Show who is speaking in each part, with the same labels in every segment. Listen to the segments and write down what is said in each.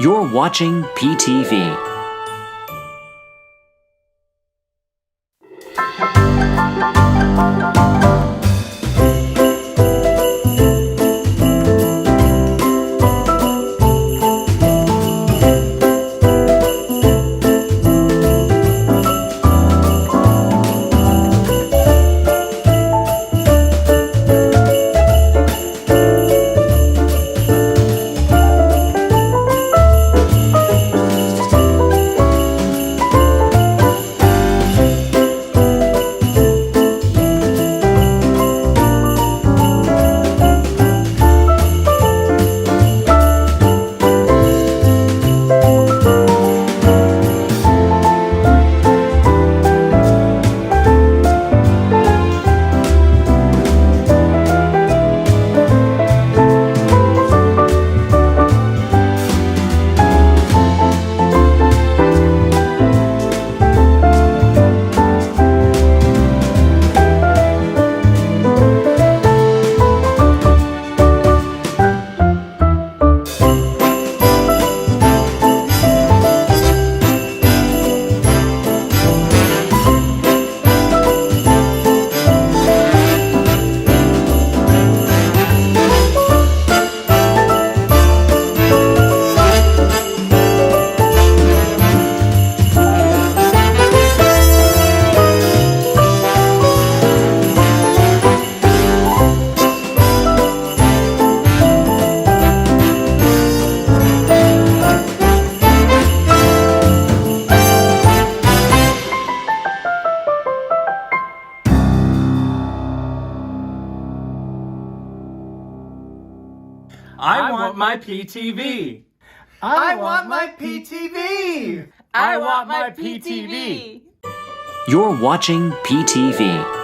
Speaker 1: You're watching PTV.
Speaker 2: I want my PTV.
Speaker 3: I want my PTV.
Speaker 2: I want my PTV.
Speaker 1: You're watching PTV.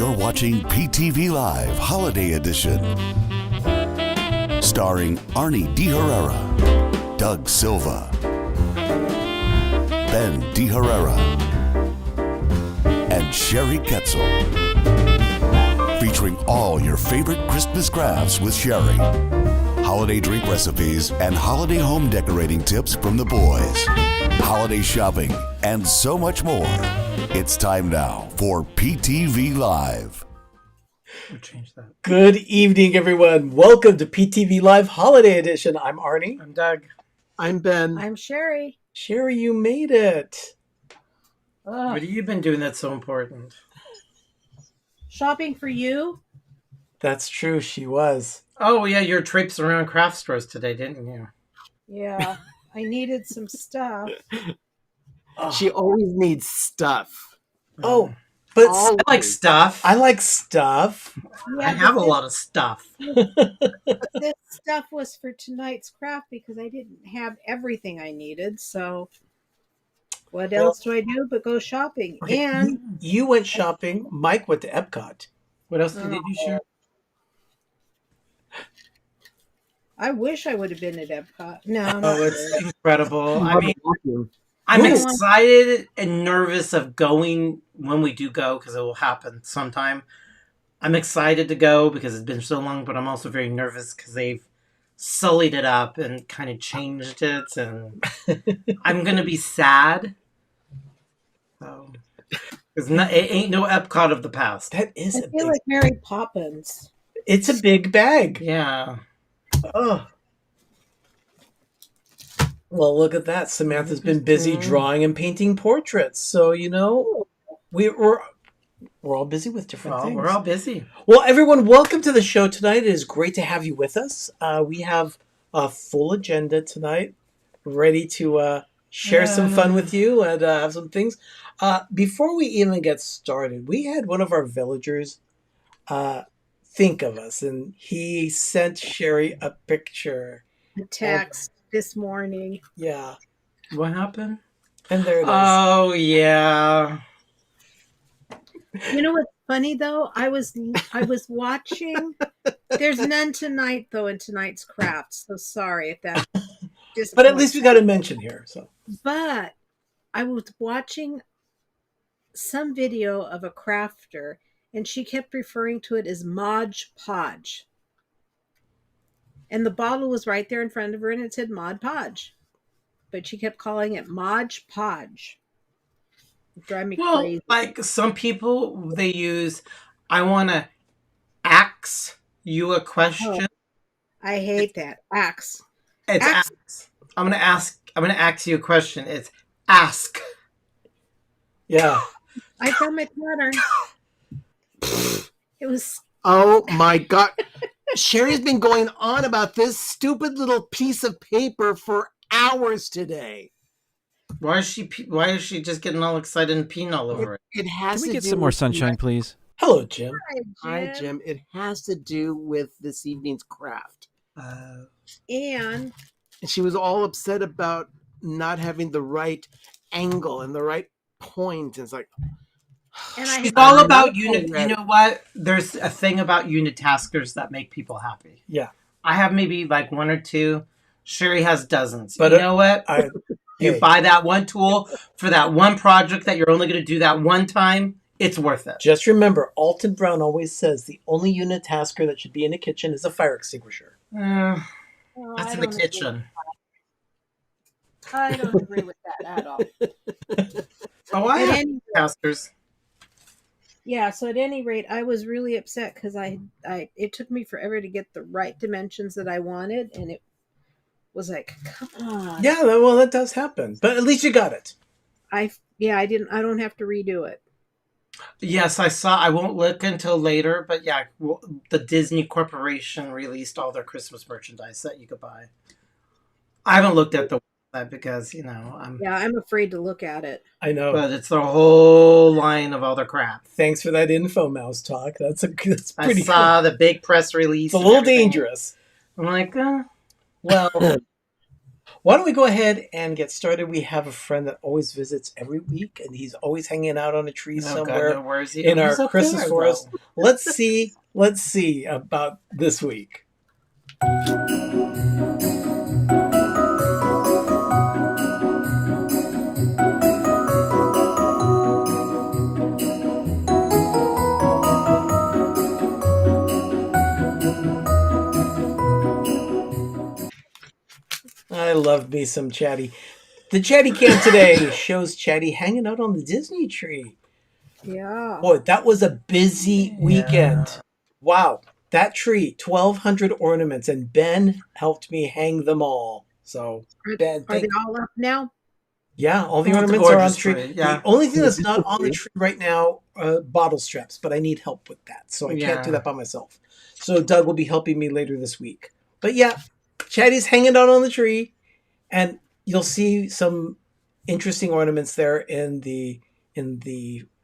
Speaker 4: You're watching PTV Live Holiday Edition. Starring Arnie De Herrera, Doug Silva, Ben De Herrera, and Sherry Ketzel. featuring all your favorite Christmas crafts with Sherry, holiday drink recipes, and holiday home decorating tips from the boys, holiday shopping, and so much more. It's time now for PTV Live.
Speaker 2: Change that.
Speaker 3: Good evening, everyone. Welcome to PTV Live Holiday Edition. I'm Arnie.
Speaker 2: I'm Doug.
Speaker 5: I'm Ben.
Speaker 6: I'm Sherry.
Speaker 3: Sherry, you made it.
Speaker 2: What have you been doing that's so important?
Speaker 6: Shopping for you?
Speaker 3: That's true. She was.
Speaker 2: Oh, yeah, your trips around craft stores today, didn't you?
Speaker 6: Yeah. I needed some stuff.
Speaker 5: She always needs stuff.
Speaker 3: Oh, but
Speaker 5: Always.
Speaker 2: I like stuff.
Speaker 3: I like stuff.
Speaker 6: Yeah,
Speaker 2: I have a
Speaker 6: but
Speaker 2: lot of stuff.
Speaker 6: this stuff was for tonight's craft because I didn't have everything I needed. So what else do I do but go shopping?
Speaker 3: Okay,
Speaker 6: And
Speaker 3: you went shopping. Mike went to Epcot.
Speaker 2: What else did you share?
Speaker 6: I wish I would have been at Epcot. No, not
Speaker 2: Oh, it's
Speaker 6: really.
Speaker 2: incredible. I mean, I'm
Speaker 3: Ooh.
Speaker 2: excited and nervous of going when we do go because it will happen sometime. I'm excited to go because it's been so long, but I'm also very nervous because they've sullied it up and kind of changed it, and I'm gonna be sad. So, it ain't no Epcot of the past.
Speaker 3: That is
Speaker 6: I
Speaker 3: a
Speaker 6: feel
Speaker 3: big.
Speaker 6: like Mary Poppins.
Speaker 3: It's a big bag.
Speaker 2: Yeah.
Speaker 3: Oh. Well, look at that. Samantha's been busy drawing and painting portraits. So, we're all busy with different
Speaker 2: Well,
Speaker 3: things.
Speaker 2: we're all busy.
Speaker 3: Well, everyone, welcome to the show tonight. It is great to have you with us. We have a full agenda tonight, ready to share some fun with you and have some things. Before we even get started, we had one of our villagers think of us, and he sent Sherry a picture.
Speaker 6: A text this morning.
Speaker 3: Yeah,
Speaker 2: What happened?
Speaker 3: and there it is.
Speaker 2: Oh, yeah.
Speaker 6: You know what's funny though? I was watching. There's none tonight though in tonight's craft. So sorry if that.
Speaker 3: But at least we got to mention here. So
Speaker 6: But I was watching some video of a crafter, and she kept referring to it as Mod Podge. And the bottle was right there in front of her, and it said Mod Podge. But she kept calling it Mod Podge. It drive me
Speaker 2: Well,
Speaker 6: crazy.
Speaker 2: like some people, they use, I want to ask you a question.
Speaker 6: I hate that. Axe.
Speaker 2: It's
Speaker 6: ask.
Speaker 2: ask. I'm going to ask you a question. It's ask.
Speaker 3: yeah,
Speaker 6: I found my pattern. It was
Speaker 5: Oh my God. Sherry's been going on about this stupid little piece of paper for hours today.
Speaker 2: Why is she just getting all excited and peeing all over it?
Speaker 5: It has
Speaker 7: Can we
Speaker 5: to
Speaker 7: get
Speaker 5: do
Speaker 7: some more
Speaker 5: with
Speaker 7: sunshine, please?
Speaker 3: hello, Jim.
Speaker 5: Hi, Jim. It has to do with this evening's craft.
Speaker 6: And
Speaker 5: And she was all upset about not having the right angle and the right point. And it's like,
Speaker 6: and I
Speaker 2: It's all about
Speaker 5: know
Speaker 2: unit. You
Speaker 5: that-
Speaker 2: know what? There's a thing about unitaskers that make people happy.
Speaker 3: Yeah,
Speaker 2: I have maybe like one or two. Sherry has dozens.
Speaker 3: But,
Speaker 2: you know what? You
Speaker 3: hey,
Speaker 2: buy that one tool for that one project that you're only going to do that one time. It's worth it.
Speaker 3: just remember, Alton Brown always says the only unitasker that should be in a kitchen is a fire extinguisher.
Speaker 6: Oh,
Speaker 2: That's
Speaker 6: I
Speaker 2: in the
Speaker 6: don't
Speaker 2: kitchen.
Speaker 6: I don't agree with that at all.
Speaker 2: Oh, I
Speaker 6: At
Speaker 2: have
Speaker 6: any-
Speaker 2: unitaskers.
Speaker 6: Yeah, so at any rate, I was really upset because it took me forever to get the right dimensions that I wanted, and it was like, come on.
Speaker 3: Yeah, well, that does happen, but at least you got it.
Speaker 6: I don't have to redo it.
Speaker 2: Yes, I saw. I won't look until later, but yeah, the Disney Corporation released all their Christmas merchandise that you could buy. I haven't looked at the website because I'm.
Speaker 6: Yeah, I'm afraid to look at it.
Speaker 3: I know.
Speaker 2: But it's the whole line of all their crap.
Speaker 3: Thanks for that info, Mouse Talk. That's
Speaker 2: I
Speaker 3: pretty
Speaker 2: saw
Speaker 3: cool.
Speaker 2: the big press release.
Speaker 3: It's a
Speaker 2: and
Speaker 3: little
Speaker 2: everything.
Speaker 3: dangerous.
Speaker 2: I'm like, well,
Speaker 3: Why don't we go ahead and get started? We have a friend that always visits every week, and he's always hanging out on a tree
Speaker 2: oh,
Speaker 3: somewhere
Speaker 2: God, no, where is he?
Speaker 3: in
Speaker 2: He's
Speaker 3: our
Speaker 2: up
Speaker 3: Christmas
Speaker 2: there,
Speaker 3: forest.
Speaker 2: though.
Speaker 3: Let's see about this week. love me some Chatty. The Chatty Cam today shows Chatty hanging out on the Disney tree.
Speaker 6: Yeah.
Speaker 3: Boy, that was a busy weekend. Wow. That tree, 1,200 ornaments, and Ben helped me hang them all. So, Ben,
Speaker 6: Are they all up now?
Speaker 3: yeah, all the
Speaker 2: Oh, it's a
Speaker 3: ornaments are on
Speaker 2: gorgeous
Speaker 3: tree.
Speaker 2: tree, yeah.
Speaker 3: The only thing that's not on the tree right now are bottle straps, but I need help with that. So I can't do
Speaker 2: Yeah.
Speaker 3: that by myself. So Doug will be helping me later this week. But yeah, Chatty's hanging out on the tree, and you'll see some interesting ornaments there in the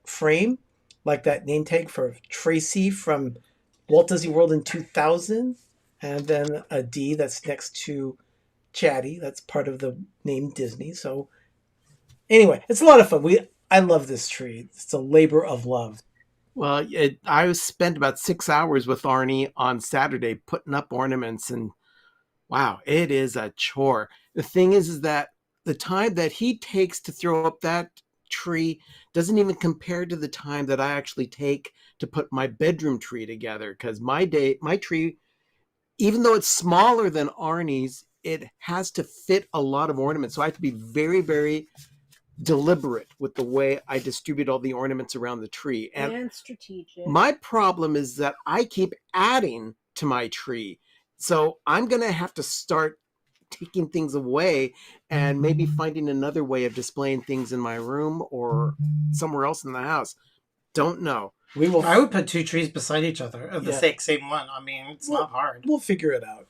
Speaker 3: frame, like that name tag for Tracy from Walt Disney World in 2000, and then a D that's next to Chatty. That's part of the name Disney. So anyway, it's a lot of fun. I love this tree. It's a labor of love.
Speaker 5: Well, I spent about 6 hours with Arnie on Saturday putting up ornaments, and wow, it is a chore. The thing is that the time that he takes to throw up that tree doesn't even compare to the time that I actually take to put my bedroom tree together. Because my tree, even though it's smaller than Arnie's, it has to fit a lot of ornaments. So I have to be very, very deliberate with the way I distribute all the ornaments around the tree.
Speaker 6: And strategic.
Speaker 5: My problem is that I keep adding to my tree. So I'm going to have to start taking things away and maybe finding another way of displaying things in my room or somewhere else in the house. Don't know.
Speaker 2: I would put two trees beside each other of the
Speaker 3: Yeah.
Speaker 2: same one. I mean, it's not hard.
Speaker 3: We'll figure it out.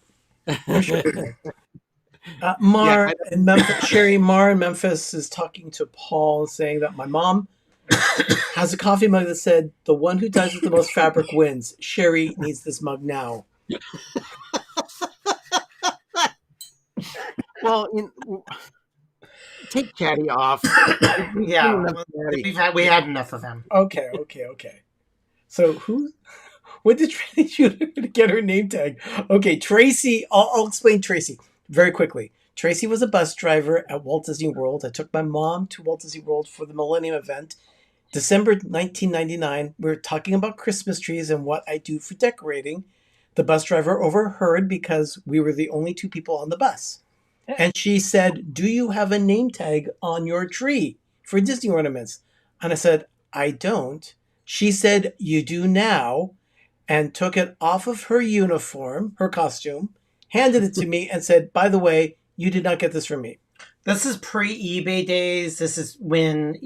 Speaker 3: For sure. Mar in Memphis, Sherry Mar in Memphis is talking to Paul, saying that my mom has a coffee mug that said, "The one who dies with the most fabric wins." Sherry needs this mug now.
Speaker 5: Well, take Chatty off.
Speaker 2: Yeah, we had enough of him.
Speaker 3: Okay. So what did Tracy do to get her name tag? Okay, Tracy. I'll explain Tracy very quickly. Tracy was a bus driver at Walt Disney World. I took my mom to Walt Disney World for the Millennium event. December 1999, we were talking about Christmas trees and what I do for decorating. The bus driver overheard because we were the only two people on the bus. And she said, "Do you have a name tag on your tree for Disney ornaments?" And I said, "I don't." She said, "You do now," and took it off of her uniform, her costume, handed it to me, and said, "By the way, you did not get this from me."
Speaker 2: This is pre-eBay days. This is when,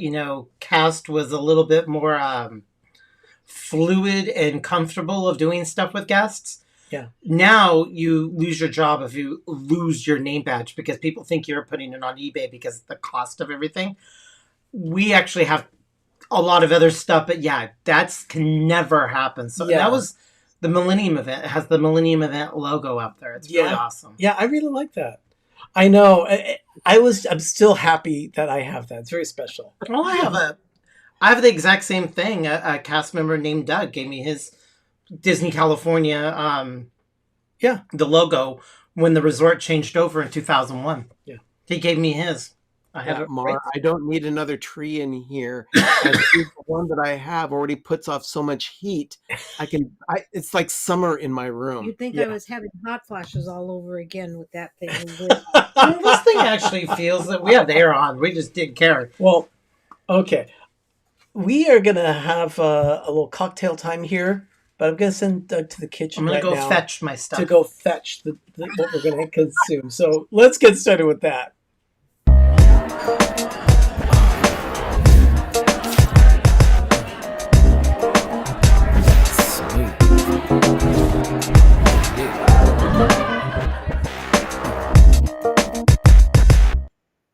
Speaker 2: Cast was a little bit more fluid and comfortable of doing stuff with guests.
Speaker 3: Yeah.
Speaker 2: Now you lose your job if you lose your name badge because people think you're putting it on eBay because of the cost of everything. We actually have a lot of other stuff, but yeah, that can never happen. So that was the Millennium event. It has the Millennium event logo up there. It's really awesome.
Speaker 3: Yeah, I really like that. I know. I'm still happy that I have that. It's very special.
Speaker 2: Well, I have the exact same thing. A cast member named Doug gave me his Disney California, the logo when the resort changed over in 2001.
Speaker 3: Yeah,
Speaker 2: he gave me his. I have it.
Speaker 5: Mar, I don't need another tree in here. As the one that I have already puts off so much heat. It's like summer in my room.
Speaker 6: You'd think I was having hot flashes all over again with that thing.
Speaker 2: Well, this thing actually feels that we have the air on. We just didn't care.
Speaker 3: Well, okay. We are going to have a little cocktail time here, but I'm going to send Doug to the kitchen.
Speaker 2: I'm going to go
Speaker 3: now
Speaker 2: fetch my stuff.
Speaker 3: To go fetch what we're going to consume. So let's get started with that.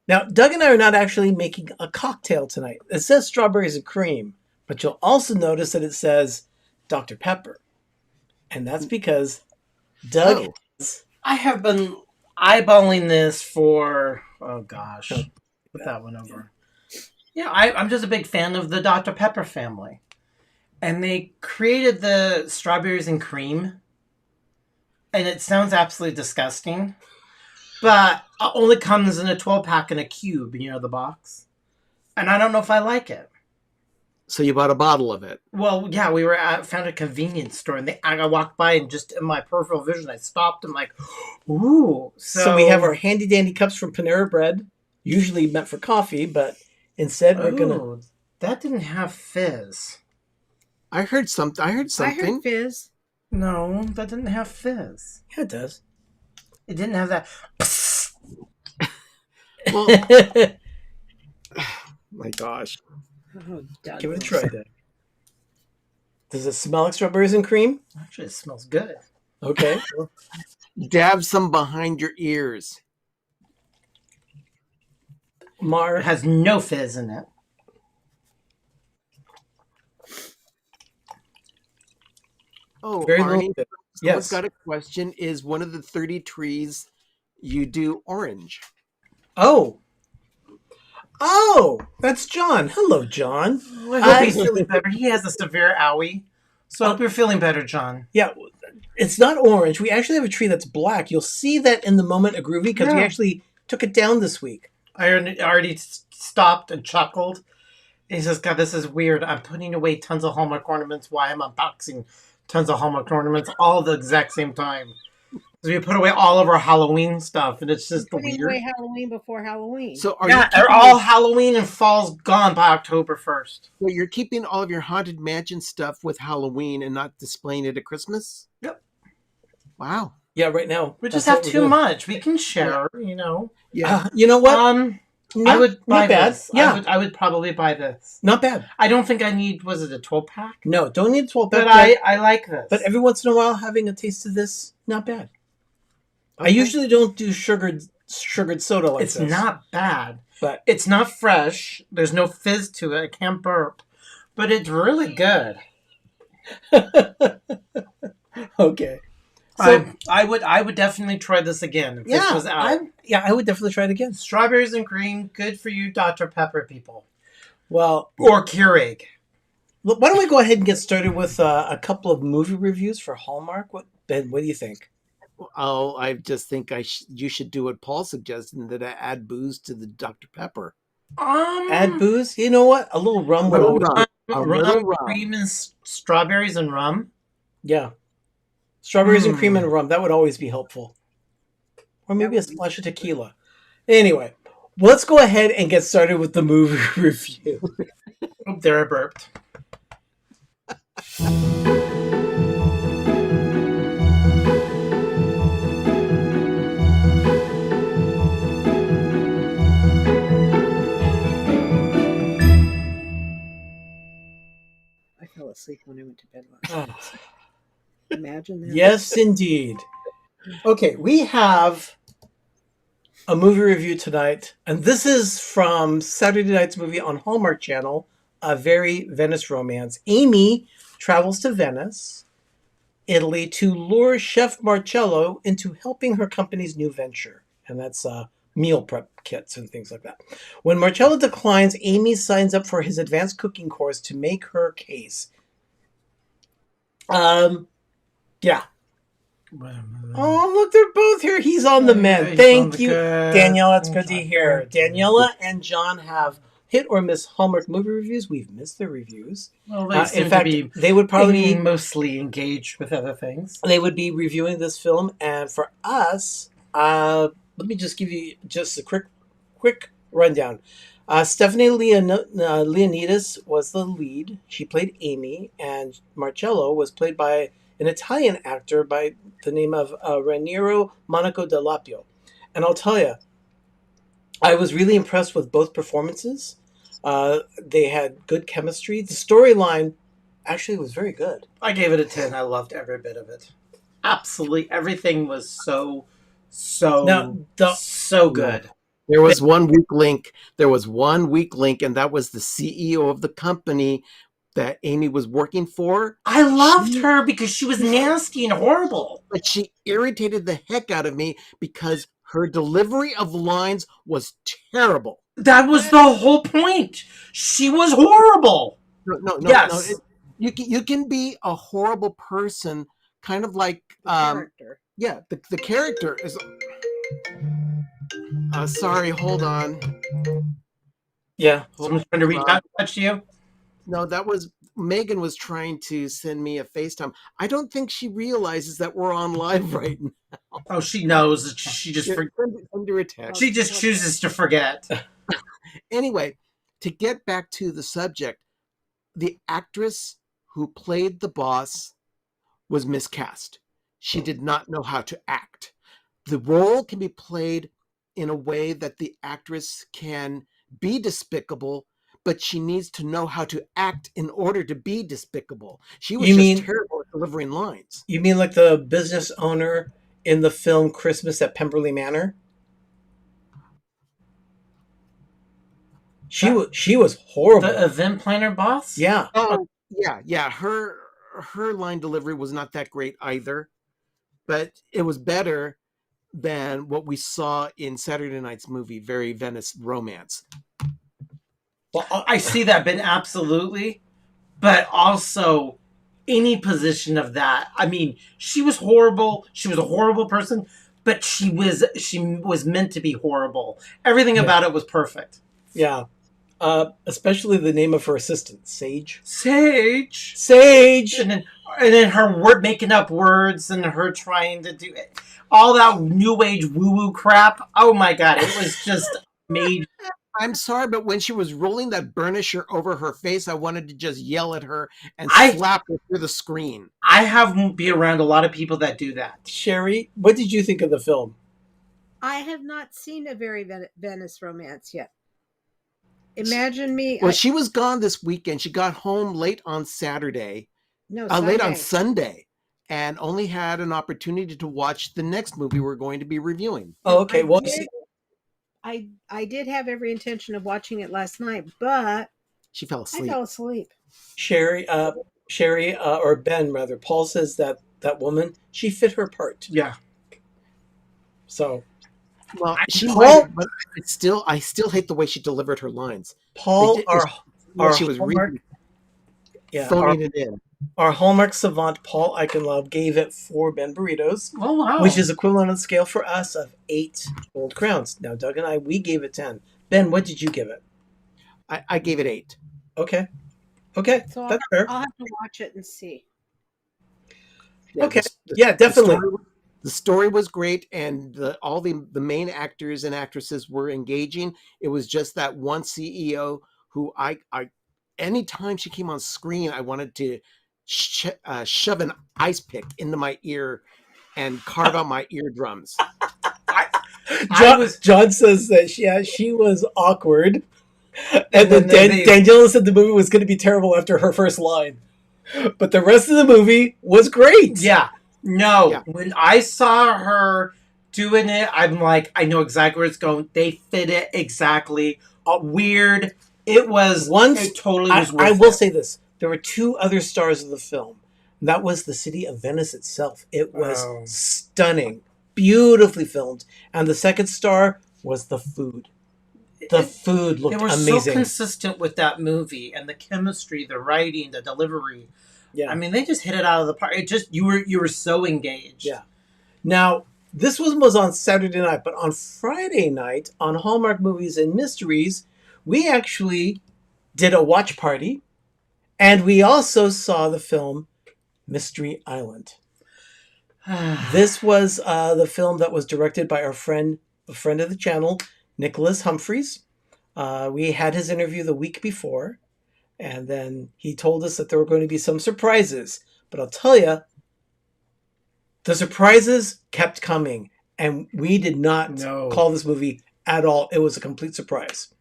Speaker 3: Now, Doug and I are not actually making a cocktail tonight. It says strawberries and cream, but you'll also notice that it says Dr. Pepper. And that's because Doug...
Speaker 2: I have been eyeballing this for... Oh, gosh. Put that one over. Yeah, I'm just a big fan of the Dr. Pepper family. And they created the strawberries and cream. And it sounds absolutely disgusting. But it only comes in a 12-pack in a cube, the box. And I don't know if I like it.
Speaker 5: So you bought a bottle of it.
Speaker 2: Well, yeah, found a convenience store, and I walked by, and just in my peripheral vision, I stopped and like, ooh.
Speaker 3: So we have our handy dandy cups from Panera Bread, usually meant for coffee, but instead we're gonna.
Speaker 2: Ooh, that didn't have fizz.
Speaker 5: I heard something.
Speaker 6: I heard fizz.
Speaker 2: No, that didn't have fizz.
Speaker 3: Yeah, it does.
Speaker 2: It didn't have that.
Speaker 5: Well, my gosh.
Speaker 6: Oh,
Speaker 3: Give it a try then. Does it smell like strawberries and cream?
Speaker 2: Actually, it smells good.
Speaker 3: Okay.
Speaker 5: Dab some behind your ears.
Speaker 2: It has no fizz in it.
Speaker 5: Oh,
Speaker 3: Very
Speaker 5: Arnie,
Speaker 3: little bit.
Speaker 5: someone's
Speaker 3: Yes.
Speaker 5: got a question. Is one of the 30 trees you do orange?
Speaker 3: Oh, that's John. Hello, John.
Speaker 2: I hope he's feeling better. He has a severe owie. So I hope you're feeling better, John.
Speaker 3: Yeah, it's not orange. We actually have a tree that's black. You'll see that in the moment of Groovy because we actually took it down this week.
Speaker 2: I already stopped and chuckled. He says, God, this is weird. I'm putting away tons of Hallmark ornaments. Why I'm unboxing tons of Hallmark ornaments all the exact same time. So we put away all of our Halloween stuff, and it's just
Speaker 6: Putting
Speaker 2: weird.
Speaker 6: away Halloween before Halloween.
Speaker 5: So are
Speaker 2: Yeah,
Speaker 5: you
Speaker 2: they're
Speaker 5: keeping
Speaker 2: all Halloween, and fall's gone by October 1st.
Speaker 5: so you're keeping all of your Haunted Mansion stuff with Halloween and not displaying it at Christmas?
Speaker 2: Yep.
Speaker 5: Wow.
Speaker 3: Yeah, right now.
Speaker 2: We just
Speaker 3: that's
Speaker 2: have
Speaker 3: what
Speaker 2: too
Speaker 3: we're doing.
Speaker 2: much. We can share, you know.
Speaker 5: Yeah.
Speaker 3: You know what?
Speaker 2: I would buy
Speaker 3: not bad.
Speaker 2: this.
Speaker 3: Yeah,
Speaker 2: I would probably buy this.
Speaker 3: not bad.
Speaker 2: I don't think I need, was it a 12-pack?
Speaker 3: No, don't need a 12-pack.
Speaker 2: But I like this.
Speaker 3: But every once in a while, having a taste of this, not bad. I usually don't do sugared soda like
Speaker 2: it's
Speaker 3: this.
Speaker 2: not bad.
Speaker 3: But
Speaker 2: It's not fresh. There's no fizz to it. I can't burp. But it's really good.
Speaker 3: okay. So
Speaker 2: I would definitely try this again if this was out.
Speaker 3: I would definitely try it again.
Speaker 2: Strawberries and cream, good for you, Dr. Pepper people.
Speaker 3: Well,
Speaker 2: Or Keurig.
Speaker 3: look, why don't we go ahead and get started with a couple of movie reviews for Hallmark? Ben, what do you think?
Speaker 5: Oh, I just think you should do what Paul suggested, and that I add booze to the Dr. Pepper.
Speaker 3: Add booze? You know what? A little rum would always.
Speaker 5: A little rum.
Speaker 2: Cream and strawberries and rum.
Speaker 3: Yeah. Strawberries and cream and rum. That would always be helpful. Or maybe a splash of tequila. Anyway, let's go ahead and get started with the movie review.
Speaker 2: Oh, there I burped.
Speaker 6: I fell asleep when I went to bed last night. Imagine that.
Speaker 3: Yes, indeed. Okay, we have a movie review tonight, and this is from Saturday night's movie on Hallmark Channel, A Very Venice Romance. Amy travels to Venice, Italy, to lure Chef Marcello into helping her company's new venture, and that's meal prep kits and things like that. When Marcello declines, Amy signs up for his advanced cooking course to make her case. Yeah. Oh, look, they're both here. He's on the mend. Thank you, Daniela. It's good to hear. Daniela and John have hit or miss Hallmark movie reviews. We've missed their reviews.
Speaker 2: Well, they seem
Speaker 3: in fact,
Speaker 2: to be
Speaker 3: they would probably be
Speaker 2: mostly engaged with other things.
Speaker 3: they would be reviewing this film, and for us, let me just give you just a quick rundown. Stephanie Leonidas was the lead. She played Amy, and Marcello was played by an Italian actor by the name of Raniero Monaco Dell'Appio. And I'll tell you, I was really impressed with both performances. They had good chemistry. The storyline actually was very good.
Speaker 2: I gave it a 10. I loved every bit of it. Absolutely. Everything was so good.
Speaker 5: There was one weak link. And that was the CEO of the company that Amy was working for.
Speaker 2: I loved her because she was nasty and horrible.
Speaker 5: But she irritated the heck out of me because her delivery of lines was terrible.
Speaker 2: That was the whole point. She was horrible.
Speaker 5: No.
Speaker 2: Yes.
Speaker 5: You can be a horrible person, kind of like
Speaker 6: Character.
Speaker 5: yeah. The character is. Sorry, hold on.
Speaker 3: Yeah.
Speaker 2: Someone's trying to reach out to touch you.
Speaker 5: No, that was Megan was trying to send me a FaceTime. I don't think she realizes that we're on live right now.
Speaker 2: Oh, she knows. She just
Speaker 5: Send her a text.
Speaker 2: she just chooses to forget.
Speaker 5: Anyway, to get back to the subject, the actress who played the boss was miscast. She did not know how to act. The role can be played in a way that the actress can be despicable, but she needs to know how to act in order to be despicable. She was terrible at delivering lines.
Speaker 3: You mean like the business owner in the film Christmas at Pemberley Manor? She was horrible.
Speaker 2: The event planner boss?
Speaker 3: Yeah.
Speaker 5: Oh, yeah. Her line delivery was not that great either, but it was better than what we saw in Saturday night's movie, Very Venice Romance.
Speaker 2: Well, I see that, Ben, absolutely. But also, any position of that. I mean, she was horrible. She was a horrible person, but she was meant to be horrible. Everything about it was perfect.
Speaker 3: Yeah. Especially the name of her assistant, Sage.
Speaker 2: Sage.
Speaker 3: Sage!
Speaker 2: And then her making up words and her trying to do it. All that new age woo-woo crap. Oh my God. It was just made.
Speaker 5: I'm sorry, but when she was rolling that burnisher over her face, I wanted to just yell at her and slap her through the screen.
Speaker 2: I have been around a lot of people that do that.
Speaker 3: Sherry, what did you think of the film?
Speaker 6: I have not seen A Very Venice Romance yet. Imagine me.
Speaker 5: Well, she was gone this weekend. She got home late on Saturday.
Speaker 6: No,
Speaker 5: late on Sunday, and only had an opportunity to watch the next movie we're going to be reviewing.
Speaker 3: Oh, okay. Well,
Speaker 6: I did have every intention of watching it last night, but
Speaker 5: she fell asleep.
Speaker 6: I fell asleep.
Speaker 3: Sherry, or Ben rather, Paul says that woman, she fit her part.
Speaker 2: Yeah.
Speaker 3: So,
Speaker 5: well, but I still hate the way she delivered her lines.
Speaker 3: Paul,
Speaker 5: she was really phoning it in.
Speaker 3: Our Hallmark savant, Paul Eichenlaub, gave it 4 Ben burritos.
Speaker 2: Oh, wow.
Speaker 3: Which is equivalent on the scale for us of 8 gold crowns. Now, Doug and I, we gave it 10. Ben, what did you give it?
Speaker 5: I gave it 8.
Speaker 3: Okay,
Speaker 6: So
Speaker 3: that's fair.
Speaker 6: I'll have to watch it and see.
Speaker 5: Yeah,
Speaker 3: okay, definitely.
Speaker 5: The story was great, and all the main actors and actresses were engaging. It was just that one CEO who I anytime she came on screen, I wanted to shove an ice pick into my ear and carve out my eardrums.
Speaker 3: John says that she was awkward, and then Daniela said the movie was going to be terrible after her first line, but the rest of the movie was great.
Speaker 2: Yeah. No, when I saw her doing it, I'm like, I know exactly where it's going. They fit it exactly. Weird. It was it totally was worth
Speaker 3: I
Speaker 2: it.
Speaker 3: will say this. There were 2 other stars of the film. And that was the city of Venice itself. It was stunning, beautifully filmed. And the second star was the food. The food looked amazing.
Speaker 2: They were so consistent with that movie and the chemistry, the writing, the delivery.
Speaker 3: Yeah.
Speaker 2: I mean, they just hit it out of the park. It just you were so engaged.
Speaker 3: Yeah. Now, this was on Saturday night, but on Friday night on Hallmark Movies and Mysteries, we actually did a watch party, and we also saw the film Mystery Island. This was the film that was directed by a friend of the channel, Nicholas Humphreys. We had his interview the week before, and then he told us that there were going to be some surprises. But I'll tell you, the surprises kept coming, and we did not call this movie at all. It was a complete surprise.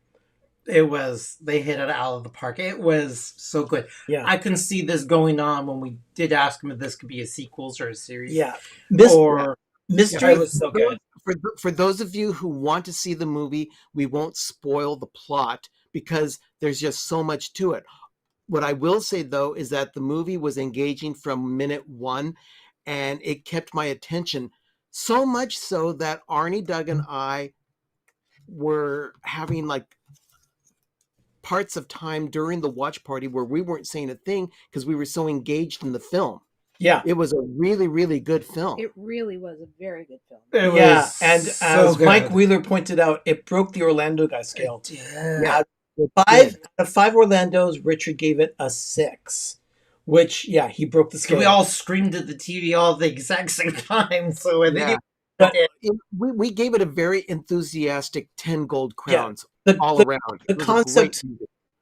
Speaker 2: They hit it out of the park. It was so good.
Speaker 3: Yeah.
Speaker 2: I can see this going on when we did ask him if this could be a sequels or a series.
Speaker 3: Yeah.
Speaker 2: Mystery was so good.
Speaker 5: For those of you who want to see the movie, we won't spoil the plot because there's just so much to it. What I will say, though, is that the movie was engaging from minute 1, and it kept my attention so much so that Arnie, Doug, and I were having like parts of time during the watch party where we weren't saying a thing because we were so engaged in the film.
Speaker 3: Yeah.
Speaker 5: It was a really, really good film.
Speaker 6: It really was a very good film.
Speaker 2: It was
Speaker 3: and
Speaker 2: so
Speaker 3: as
Speaker 2: good.
Speaker 3: Mike Wheeler pointed out, it broke the Orlando guy scale.
Speaker 2: Yeah.
Speaker 3: Five out of five Orlandos, Richard gave it a 6, which he broke the scale.
Speaker 2: We all screamed at the TV all at the exact same time. So I think
Speaker 5: we gave it a very enthusiastic 10 gold crowns
Speaker 3: the
Speaker 5: around.
Speaker 3: The concept,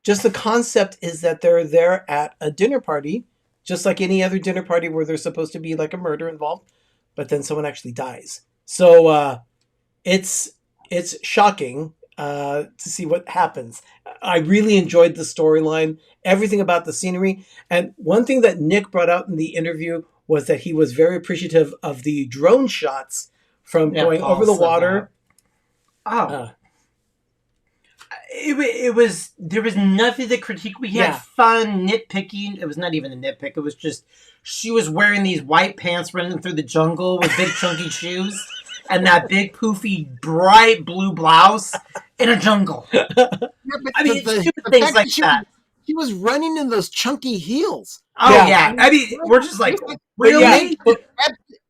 Speaker 3: just the concept is that they're there at a dinner party, just like any other dinner party where there's supposed to be like a murder involved, but then someone actually dies. So it's shocking to see what happens. I really enjoyed the storyline, everything about the scenery. And one thing that Nick brought out in the interview was that he was very appreciative of the drone shots from going over the water.
Speaker 2: It was, there was nothing to critique. We had fun nitpicking. It was not even a nitpick. It was just, she was wearing these white pants running through the jungle with big chunky shoes and that big poofy bright blue blouse in a jungle. I mean, stupid things like that.
Speaker 5: She was running in those chunky heels.
Speaker 2: Oh yeah. I mean, we're just like, really?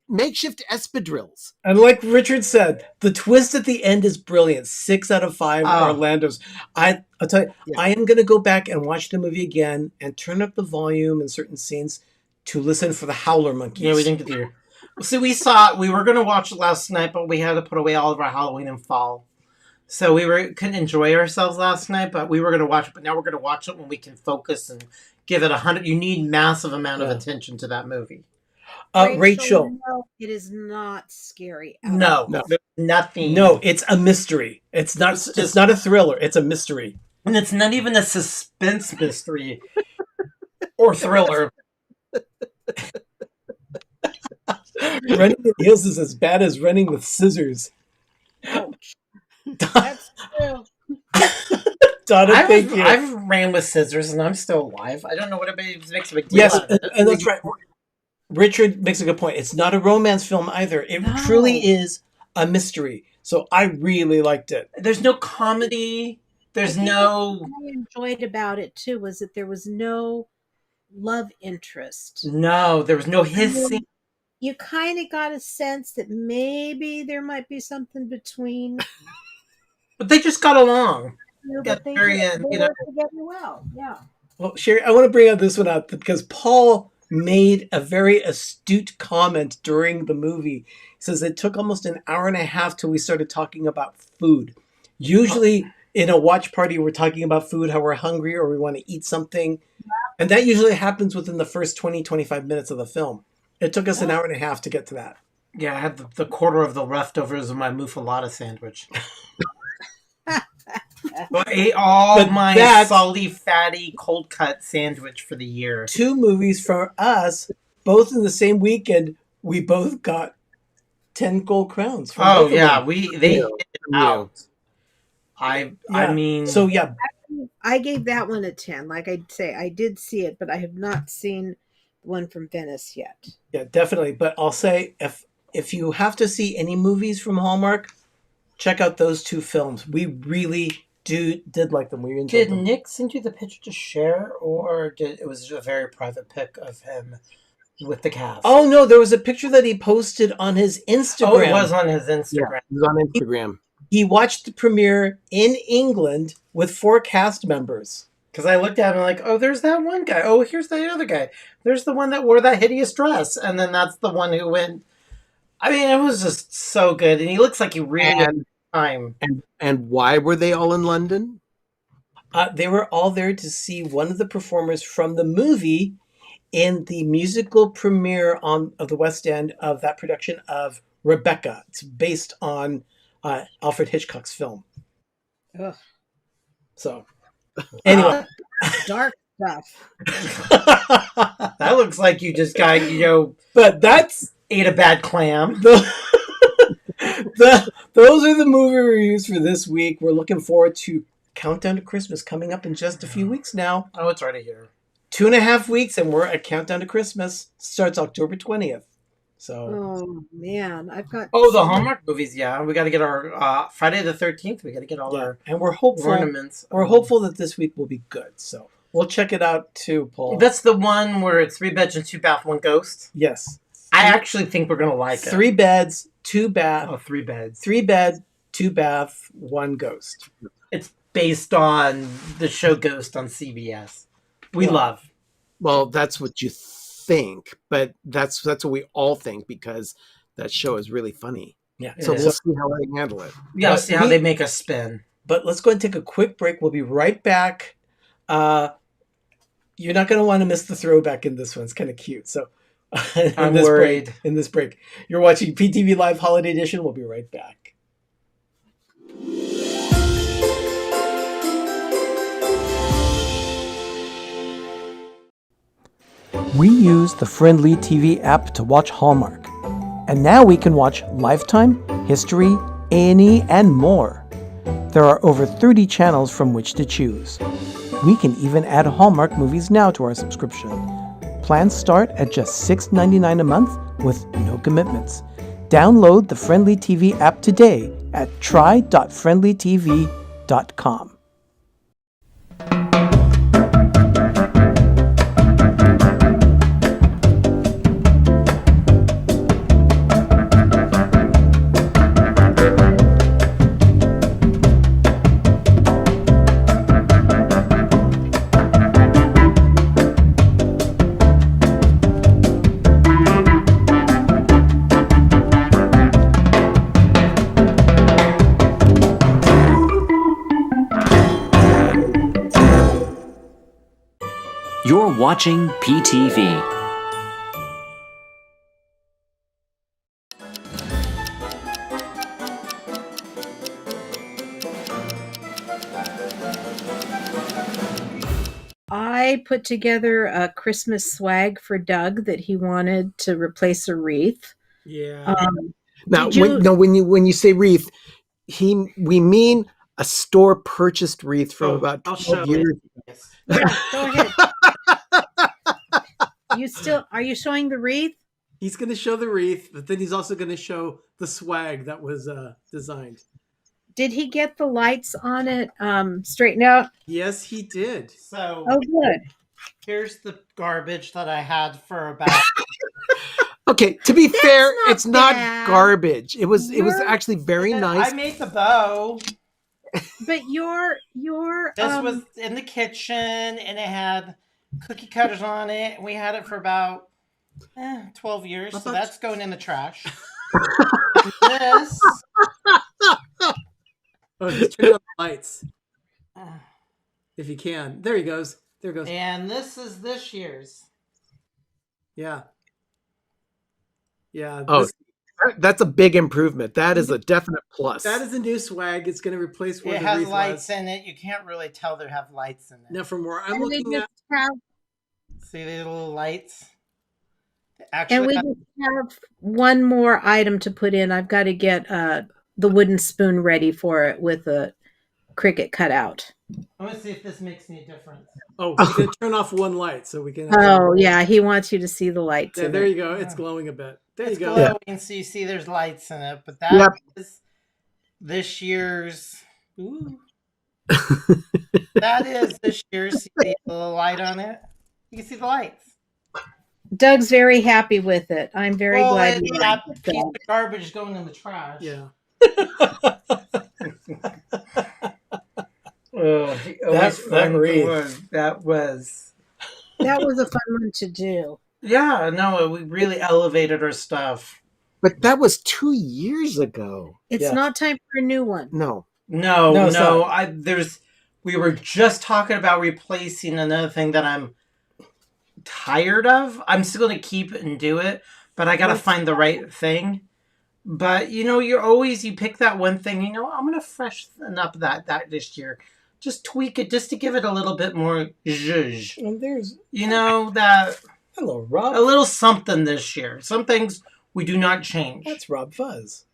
Speaker 5: Makeshift espadrilles.
Speaker 3: And like Richard said, the twist at the end is brilliant. 6 out of 5 Orlandos. I'll tell you, I am going to go back and watch the movie again and turn up the volume in certain scenes to listen for the howler monkeys.
Speaker 2: Yeah, we didn't get to hear. So we were going to watch it last night, but we had to put away all of our Halloween and fall. So we couldn't enjoy ourselves last night, but we were going to watch it. But now we're going to watch it when we can focus and give it 100. You need massive amount of attention to that movie.
Speaker 3: Rachel.
Speaker 6: No, it is not scary.
Speaker 2: No, nothing.
Speaker 3: No, it's a mystery. It's not a thriller. It's a mystery.
Speaker 2: And it's not even a suspense mystery or thriller.
Speaker 3: Running with heels is as bad as running with scissors.
Speaker 6: Ouch. That's true.
Speaker 3: Donna, thank you.
Speaker 2: I've ran with scissors and I'm still alive. I don't know what everybody makes a big deal
Speaker 3: Yes,
Speaker 2: out of it.
Speaker 3: and that's right. Richard makes a good point. It's not a romance film either. It truly is a mystery. So I really liked it.
Speaker 2: There's no comedy. There's no...
Speaker 6: What I enjoyed about it, too, was that there was no love interest.
Speaker 2: No, there was no hissing.
Speaker 6: You kind of got a sense that maybe there might be something between...
Speaker 2: But they just got along.
Speaker 6: But they worked together well, yeah.
Speaker 3: Well, Sherry, I want to bring this one out because Paul made a very astute comment during the movie. He says it took almost an hour and a half till we started talking about food. Usually in a watch party, we're talking about food, how we're hungry or we want to eat something. And that usually happens within the first 20, 25 minutes of the film. It took us an hour and a half to get to that.
Speaker 2: Yeah, I had the quarter of the leftovers of my muffalata sandwich. I ate all my salty, fatty, cold cut sandwich for the year.
Speaker 3: 2 movies for us, both in the same weekend. We both got 10 gold crowns.
Speaker 2: Oh yeah, they hit it out. I mean,
Speaker 3: so yeah,
Speaker 6: I gave that one a 10. Like I'd say, I did see it, but I have not seen the one from Venice yet.
Speaker 3: Yeah, definitely. But I'll say if you have to see any movies from Hallmark, check out those 2 films. We really did like them. We enjoyed them.
Speaker 2: Did Nick send you the picture to share, or it was a very private pic of him with the cast?
Speaker 3: Oh no, there was a picture that he posted on his Instagram.
Speaker 2: Oh, it was on his Instagram.
Speaker 5: Yeah, it was on Instagram.
Speaker 3: He watched the premiere in England with 4 cast members.
Speaker 2: Because I looked at him like, oh, there's that one guy. Oh, here's the other guy. There's the one that wore that hideous dress. And then that's the one who went. I mean, it was just so good. And he looks like he really had time.
Speaker 5: And why were they all in London?
Speaker 3: They were all there to see one of the performers from the movie in the musical premiere of the West End of that production of Rebecca. It's based on Alfred Hitchcock's film.
Speaker 6: Ugh.
Speaker 3: So, anyway.
Speaker 6: Dark stuff.
Speaker 2: That looks like you just got,
Speaker 3: but that's
Speaker 2: ate a bad clam.
Speaker 3: Those are the movie reviews for this week. We're looking forward to Countdown to Christmas coming up in just a few weeks now.
Speaker 2: Oh, it's already here.
Speaker 3: 2.5 weeks, and we're at Countdown to Christmas. Starts October 20th. So.
Speaker 6: Oh man, I've got.
Speaker 2: Oh, the Hallmark movies. Yeah, we got to get our Friday the 13th. We got to get all our
Speaker 3: and we're hopeful
Speaker 2: ornaments.
Speaker 3: We're hopeful that this week will be good. So we'll check it out too, Paul.
Speaker 2: That's the one where it's 3 beds and 2 bath, 1 ghost.
Speaker 3: Yes,
Speaker 2: I actually think we're gonna like it.
Speaker 3: 3 beds, 2 bath.
Speaker 2: Oh, 3 beds.
Speaker 3: 3 bed, 2 bath, 1 ghost.
Speaker 2: based on the show Ghost on CBS. We love.
Speaker 5: Well, that's what you think, but that's what we all think because that show is really funny.
Speaker 3: Yeah.
Speaker 5: So we'll see how they handle it.
Speaker 2: Yeah,
Speaker 3: But
Speaker 2: see how they make us spin.
Speaker 3: But let's go ahead and take a quick break. We'll be right back. You're not going to want to miss the throwback in this one. It's kind of cute. So
Speaker 2: I'm worried.
Speaker 3: In this break, you're watching PTV Live Holiday Edition. We'll be right back. We use the Friendly TV app to watch Hallmark. And now we can watch Lifetime, History, A&E, and more. There are over 30 channels from which to choose. We can even add Hallmark movies now to our subscription. Plans start at just $6.99 a month with no commitments. Download the Friendly TV app today at try.friendlytv.com.
Speaker 1: You're watching PTV.
Speaker 6: I put together a Christmas swag for Doug that he wanted to replace a wreath.
Speaker 3: Yeah.
Speaker 5: Now,
Speaker 6: Did you-
Speaker 5: when you say wreath, we mean a store purchased wreath from about
Speaker 2: I'll
Speaker 5: 12
Speaker 2: show
Speaker 5: years.
Speaker 2: Yes.
Speaker 6: Yeah, go ahead. Are you showing the wreath?
Speaker 3: He's going to show the wreath, but then he's also going to show the swag that was designed.
Speaker 6: Did he get the lights on it straightened out?
Speaker 3: Yes, he did.
Speaker 2: So
Speaker 6: Oh, good.
Speaker 2: here's the garbage that I had for about.
Speaker 5: Okay, to be fair,
Speaker 6: not
Speaker 5: it's not
Speaker 6: bad.
Speaker 5: garbage. It was
Speaker 6: You're-
Speaker 5: actually very nice.
Speaker 2: I made the bow.
Speaker 6: But your
Speaker 2: This was in the kitchen, and it had cookie cutters on it. We had it for about 12 years, so that's going in the trash. This.
Speaker 3: Oh, just turn on the lights if you can. There he goes. There goes.
Speaker 2: And this is this year's.
Speaker 3: Yeah. Yeah.
Speaker 5: Oh, that's a big improvement. That is a definite plus.
Speaker 3: That is a new swag. It's going to replace what
Speaker 2: It
Speaker 3: the
Speaker 2: has
Speaker 3: wreath
Speaker 2: lights
Speaker 3: was.
Speaker 2: in it. You can't really tell they have lights in it.
Speaker 3: Now, from where I'm
Speaker 6: and we
Speaker 3: looking
Speaker 6: just
Speaker 3: at,
Speaker 6: have
Speaker 2: See the little lights? They
Speaker 6: and
Speaker 2: actually
Speaker 6: we
Speaker 2: have-
Speaker 6: just have one more item to put in. I've got to get the wooden spoon ready for it with a cricket cut out.
Speaker 2: I'm gonna see if this makes any difference.
Speaker 3: oh, we're going to turn off one light so we can.
Speaker 6: Oh yeah, he wants you to see the lights.
Speaker 3: Yeah,
Speaker 6: in
Speaker 3: there
Speaker 6: it.
Speaker 3: you go. It's glowing a bit. There
Speaker 2: It's
Speaker 3: you go.
Speaker 2: glowing, so you see there's lights in it. But that
Speaker 5: Yep.
Speaker 2: is this year's. Ooh. That is this year's. See the little light on it? You can see the lights.
Speaker 6: Doug's very happy with it. I'm very glad.
Speaker 2: It's
Speaker 6: you
Speaker 2: that
Speaker 6: liked it,
Speaker 2: piece
Speaker 6: Doug.
Speaker 2: of garbage going in the trash.
Speaker 3: Yeah.
Speaker 2: Oh,
Speaker 3: that wreath.
Speaker 2: That was.
Speaker 6: That was a fun one to do.
Speaker 2: Yeah, no, we really elevated our stuff.
Speaker 5: But that was 2 years ago.
Speaker 6: It's
Speaker 3: Yeah.
Speaker 6: not time for a new one.
Speaker 5: No.
Speaker 3: No,
Speaker 2: No,
Speaker 3: it's not.
Speaker 2: we were just talking about replacing another thing that I'm tired of. I'm still gonna keep it and do it, but I gotta find the right thing. But you pick that one thing, I'm gonna freshen up that this year. Just tweak it just to give it a little bit more zhuzh.
Speaker 3: And there's
Speaker 2: That
Speaker 3: hello,
Speaker 2: a
Speaker 3: Rob.
Speaker 2: little something this year. Some things we do not change.
Speaker 3: That's Rob Fuzz.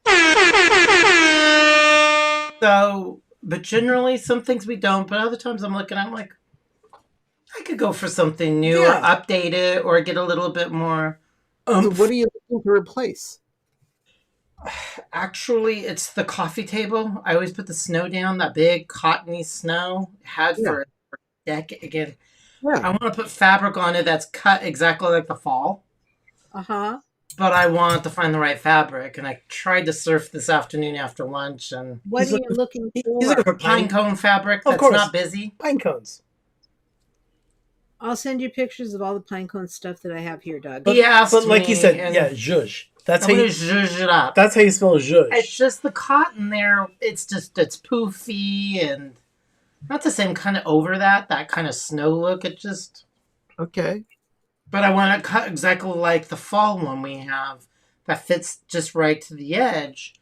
Speaker 2: So, but generally, some things we don't. But other times, I'm like, I could go for something new
Speaker 3: Yeah.
Speaker 2: or update it or get a little bit more.
Speaker 5: So what are you looking to replace?
Speaker 2: Actually, it's the coffee table. I always put the snow down, that big cottony snow had for a decade. Again, I
Speaker 5: Yeah.
Speaker 2: want to put fabric on it that's cut exactly like the fall.
Speaker 6: Uh huh.
Speaker 2: but I want to find the right fabric. And I tried to surf this afternoon after lunch, and
Speaker 6: What
Speaker 3: He's
Speaker 6: are you looking
Speaker 3: He's
Speaker 6: for?
Speaker 3: looking for
Speaker 2: pine cone fabric
Speaker 3: Of
Speaker 2: that's
Speaker 3: course.
Speaker 2: not busy.
Speaker 3: pine cones.
Speaker 6: I'll send you pictures of all the pinecone stuff that I have here, Doug.
Speaker 3: But,
Speaker 2: He asked
Speaker 3: but like you
Speaker 2: me,
Speaker 3: said,
Speaker 2: and
Speaker 3: yeah, zhuzh. That's
Speaker 2: I'm
Speaker 3: how
Speaker 2: gonna
Speaker 3: you.
Speaker 2: zhuzh it up.
Speaker 3: That's how you spell zhuzh.
Speaker 2: It's just the cotton there. It's poofy and not the same kind of over that kind of snow look. It just.
Speaker 5: Okay.
Speaker 2: But I want to cut exactly like the fall one we have that fits just right to the edge.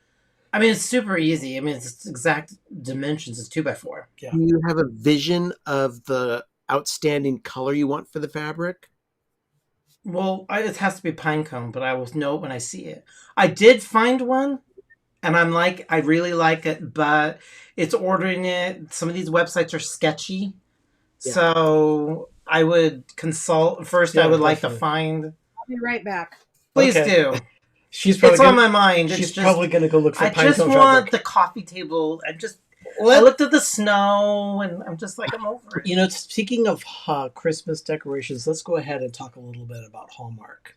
Speaker 2: I mean, it's super easy. I mean, it's exact dimensions. It's 2x4.
Speaker 3: Yeah.
Speaker 5: Do you have a vision of the outstanding color you want for the fabric?
Speaker 2: Well, it has to be pine cone, but I will know it when I see it. I did find one, and I really like it, but it's ordering it. Some of these websites are sketchy.
Speaker 5: Yeah.
Speaker 2: So I would consult. First,
Speaker 3: Yeah,
Speaker 2: I would like to
Speaker 3: definitely.
Speaker 2: find.
Speaker 6: I'll be right back.
Speaker 2: Please
Speaker 3: Okay.
Speaker 2: do.
Speaker 3: She's probably
Speaker 2: It's on
Speaker 3: gonna,
Speaker 2: my mind.
Speaker 3: she's
Speaker 2: It's just,
Speaker 3: probably going to go look for
Speaker 2: I
Speaker 3: pine
Speaker 2: just
Speaker 3: cone
Speaker 2: want
Speaker 3: fabric.
Speaker 2: the coffee table. I
Speaker 3: Let-
Speaker 2: looked at the snow, and I'm just like, I'm over it.
Speaker 3: You know, speaking of Christmas decorations, let's go ahead and talk a little bit about Hallmark.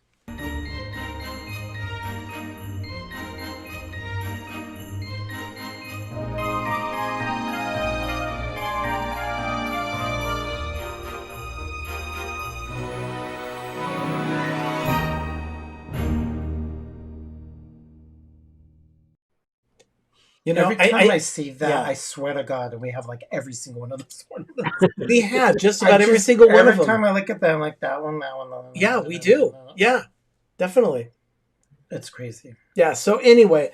Speaker 3: You know,
Speaker 2: Every time I see that,
Speaker 3: yeah.
Speaker 2: I swear to God, we have like every single one of those ones.
Speaker 3: we have just about every single one of
Speaker 2: Every
Speaker 3: them.
Speaker 2: time I look at them, like that one, that one, that one.
Speaker 3: Yeah,
Speaker 2: that
Speaker 3: we
Speaker 2: one,
Speaker 3: do.
Speaker 2: that one.
Speaker 3: Yeah, definitely.
Speaker 2: It's crazy.
Speaker 3: Yeah. So anyway,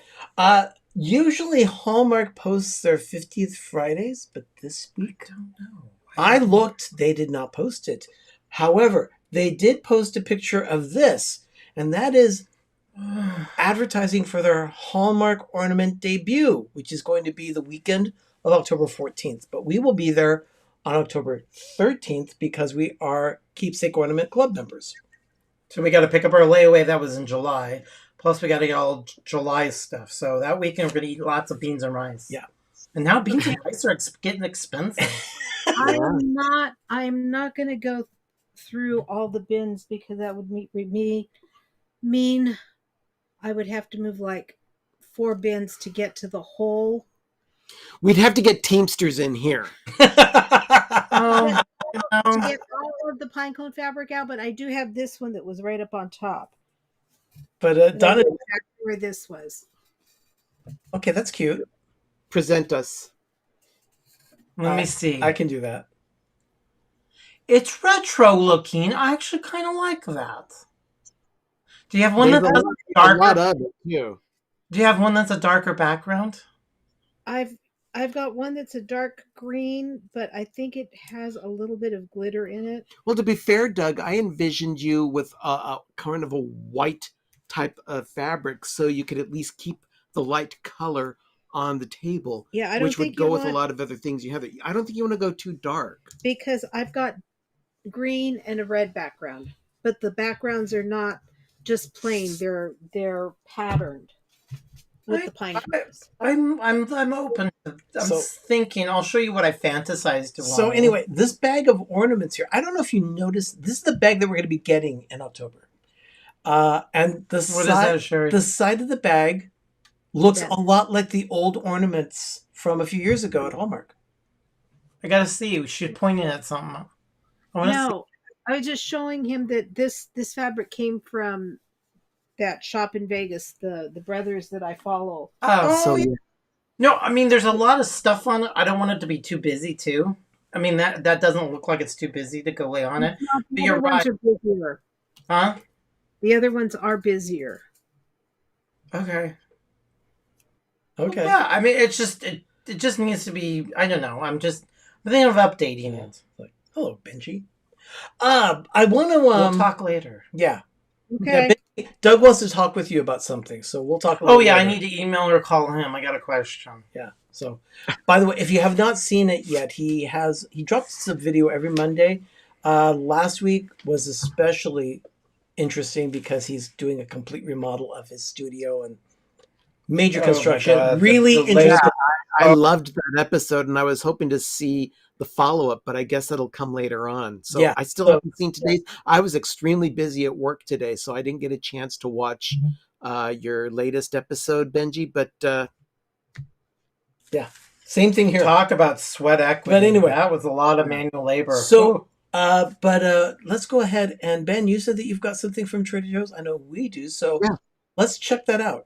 Speaker 3: usually Hallmark posts their 50th Fridays, but this week
Speaker 2: I don't know.
Speaker 3: I looked; they did not post it. However, they did post a picture of this, and that is advertising for their Hallmark ornament debut, which is going to be the weekend of October 14th. But we will be there on October 13th because we are Keepsake Ornament Club members.
Speaker 2: So we got to pick up our layaway that was in July. Plus, we got to get all July stuff. So that weekend, we're going to eat lots of beans and rice.
Speaker 3: Yeah.
Speaker 2: And now beans and rice are getting expensive.
Speaker 6: I'm not going to go through all the bins because that would mean I would have to move like 4 bins to get to the whole.
Speaker 5: We'd have to get Teamsters in here.
Speaker 2: Oh,
Speaker 6: To get all of the pinecone fabric out, but I do have this one that was right up on top.
Speaker 3: But
Speaker 6: And I
Speaker 3: Donna,
Speaker 6: knew exactly where this was.
Speaker 3: okay, that's cute.
Speaker 5: Present us.
Speaker 2: let me see.
Speaker 3: I can do that.
Speaker 2: It's retro looking. I actually kind of like that. Do you have one
Speaker 5: There's
Speaker 2: that's
Speaker 5: a lot
Speaker 2: darker?
Speaker 5: of it too.
Speaker 2: Do you have one that's a darker background?
Speaker 6: I've got one that's a dark green, but I think it has a little bit of glitter in it.
Speaker 5: Well, to be fair, Doug, I envisioned you with a kind of a white type of fabric, so you could at least keep the light color on the table.
Speaker 6: Yeah, I don't
Speaker 5: which would
Speaker 6: think
Speaker 5: go
Speaker 6: you
Speaker 5: with a
Speaker 6: want-
Speaker 5: lot of other things you have. I don't think you want to go too dark.
Speaker 6: Because I've got green and a red background, but the backgrounds are not just plain; they're patterned with the pine cones.
Speaker 2: I'm open. I'm
Speaker 3: So-
Speaker 2: thinking. I'll show you what I fantasized to.
Speaker 3: So anyway, this bag of ornaments here, I don't know if you noticed, this is the bag that we're going to be getting in October. And
Speaker 2: what is that, Sherry?
Speaker 3: the side of the bag looks
Speaker 6: Yeah.
Speaker 3: a lot like the old ornaments from a few years ago at Hallmark.
Speaker 2: I gotta see. She's pointing at something. I want to see.
Speaker 6: No, I was just showing him that this fabric came from that shop in Vegas, the brothers that I follow.
Speaker 2: Oh,
Speaker 5: So
Speaker 3: yeah.
Speaker 2: no. I mean, there's a lot of stuff on it. I don't want it to be too busy too. I mean, that doesn't look like it's too busy to go lay on it.
Speaker 6: No,
Speaker 2: But
Speaker 6: the
Speaker 2: you're
Speaker 6: other ones
Speaker 2: right.
Speaker 6: are busier.
Speaker 2: Huh?
Speaker 6: The other ones are busier.
Speaker 2: Okay.
Speaker 3: Okay.
Speaker 2: Yeah. I mean, it just needs to be. I don't know. I'm thinking of updating it.
Speaker 3: Like, hello, Benji. I want to.
Speaker 2: We'll talk later.
Speaker 3: Yeah.
Speaker 6: Okay.
Speaker 3: Yeah, Doug wants to talk with you about something, so we'll talk.
Speaker 2: Oh yeah, I
Speaker 3: later.
Speaker 2: need to email or call him. I got a question.
Speaker 3: Yeah. So, by the way, if you have not seen it yet, he drops a video every Monday. Last week was especially interesting because he's doing a complete remodel of his studio, and major
Speaker 2: Oh my
Speaker 3: construction.
Speaker 2: God,
Speaker 3: Really
Speaker 2: the delay.
Speaker 3: interesting.
Speaker 5: I loved that episode, and I was hoping to see the follow-up, but I guess that'll come later on. So
Speaker 3: Yeah,
Speaker 5: I still
Speaker 3: so-
Speaker 5: haven't seen today's. I was extremely busy at work today, so I didn't get a chance to watch your latest episode, Benji. But
Speaker 3: Same thing here.
Speaker 2: Talk about sweat equity.
Speaker 3: But anyway.
Speaker 2: that was a lot of manual labor.
Speaker 3: So, but let's go ahead. And Ben, you said that you've got something from Trader Joe's. I know we do. So
Speaker 5: Yeah.
Speaker 3: let's check that out.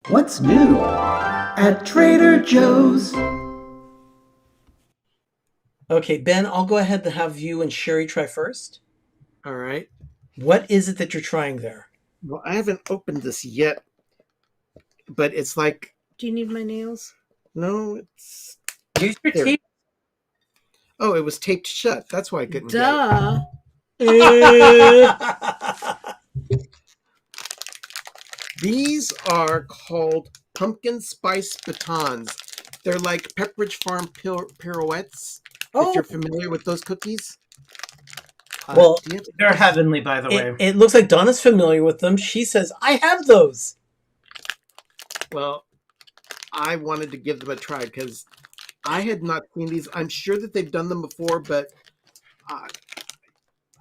Speaker 7: What's new at Trader Joe's?
Speaker 3: Okay, Ben, I'll go ahead and have you and Sherry try first.
Speaker 5: all right.
Speaker 3: What is it that you're trying there?
Speaker 5: Well, I haven't opened this yet, but it's like
Speaker 6: Do you need my nails?
Speaker 5: no, it's
Speaker 2: use your
Speaker 5: there.
Speaker 2: teeth.
Speaker 5: Oh, it was taped shut. That's why I couldn't get it.
Speaker 6: Duh.
Speaker 5: These are called pumpkin spice batons. They're like Pepperidge Farm pirouettes. If you're familiar with those cookies.
Speaker 3: Well,
Speaker 5: do you have-
Speaker 2: They're heavenly, by the way.
Speaker 3: it looks like Donna's familiar with them. She says, I have those.
Speaker 5: well, I wanted to give them a try because I had not seen these. I'm sure that they've done them before, but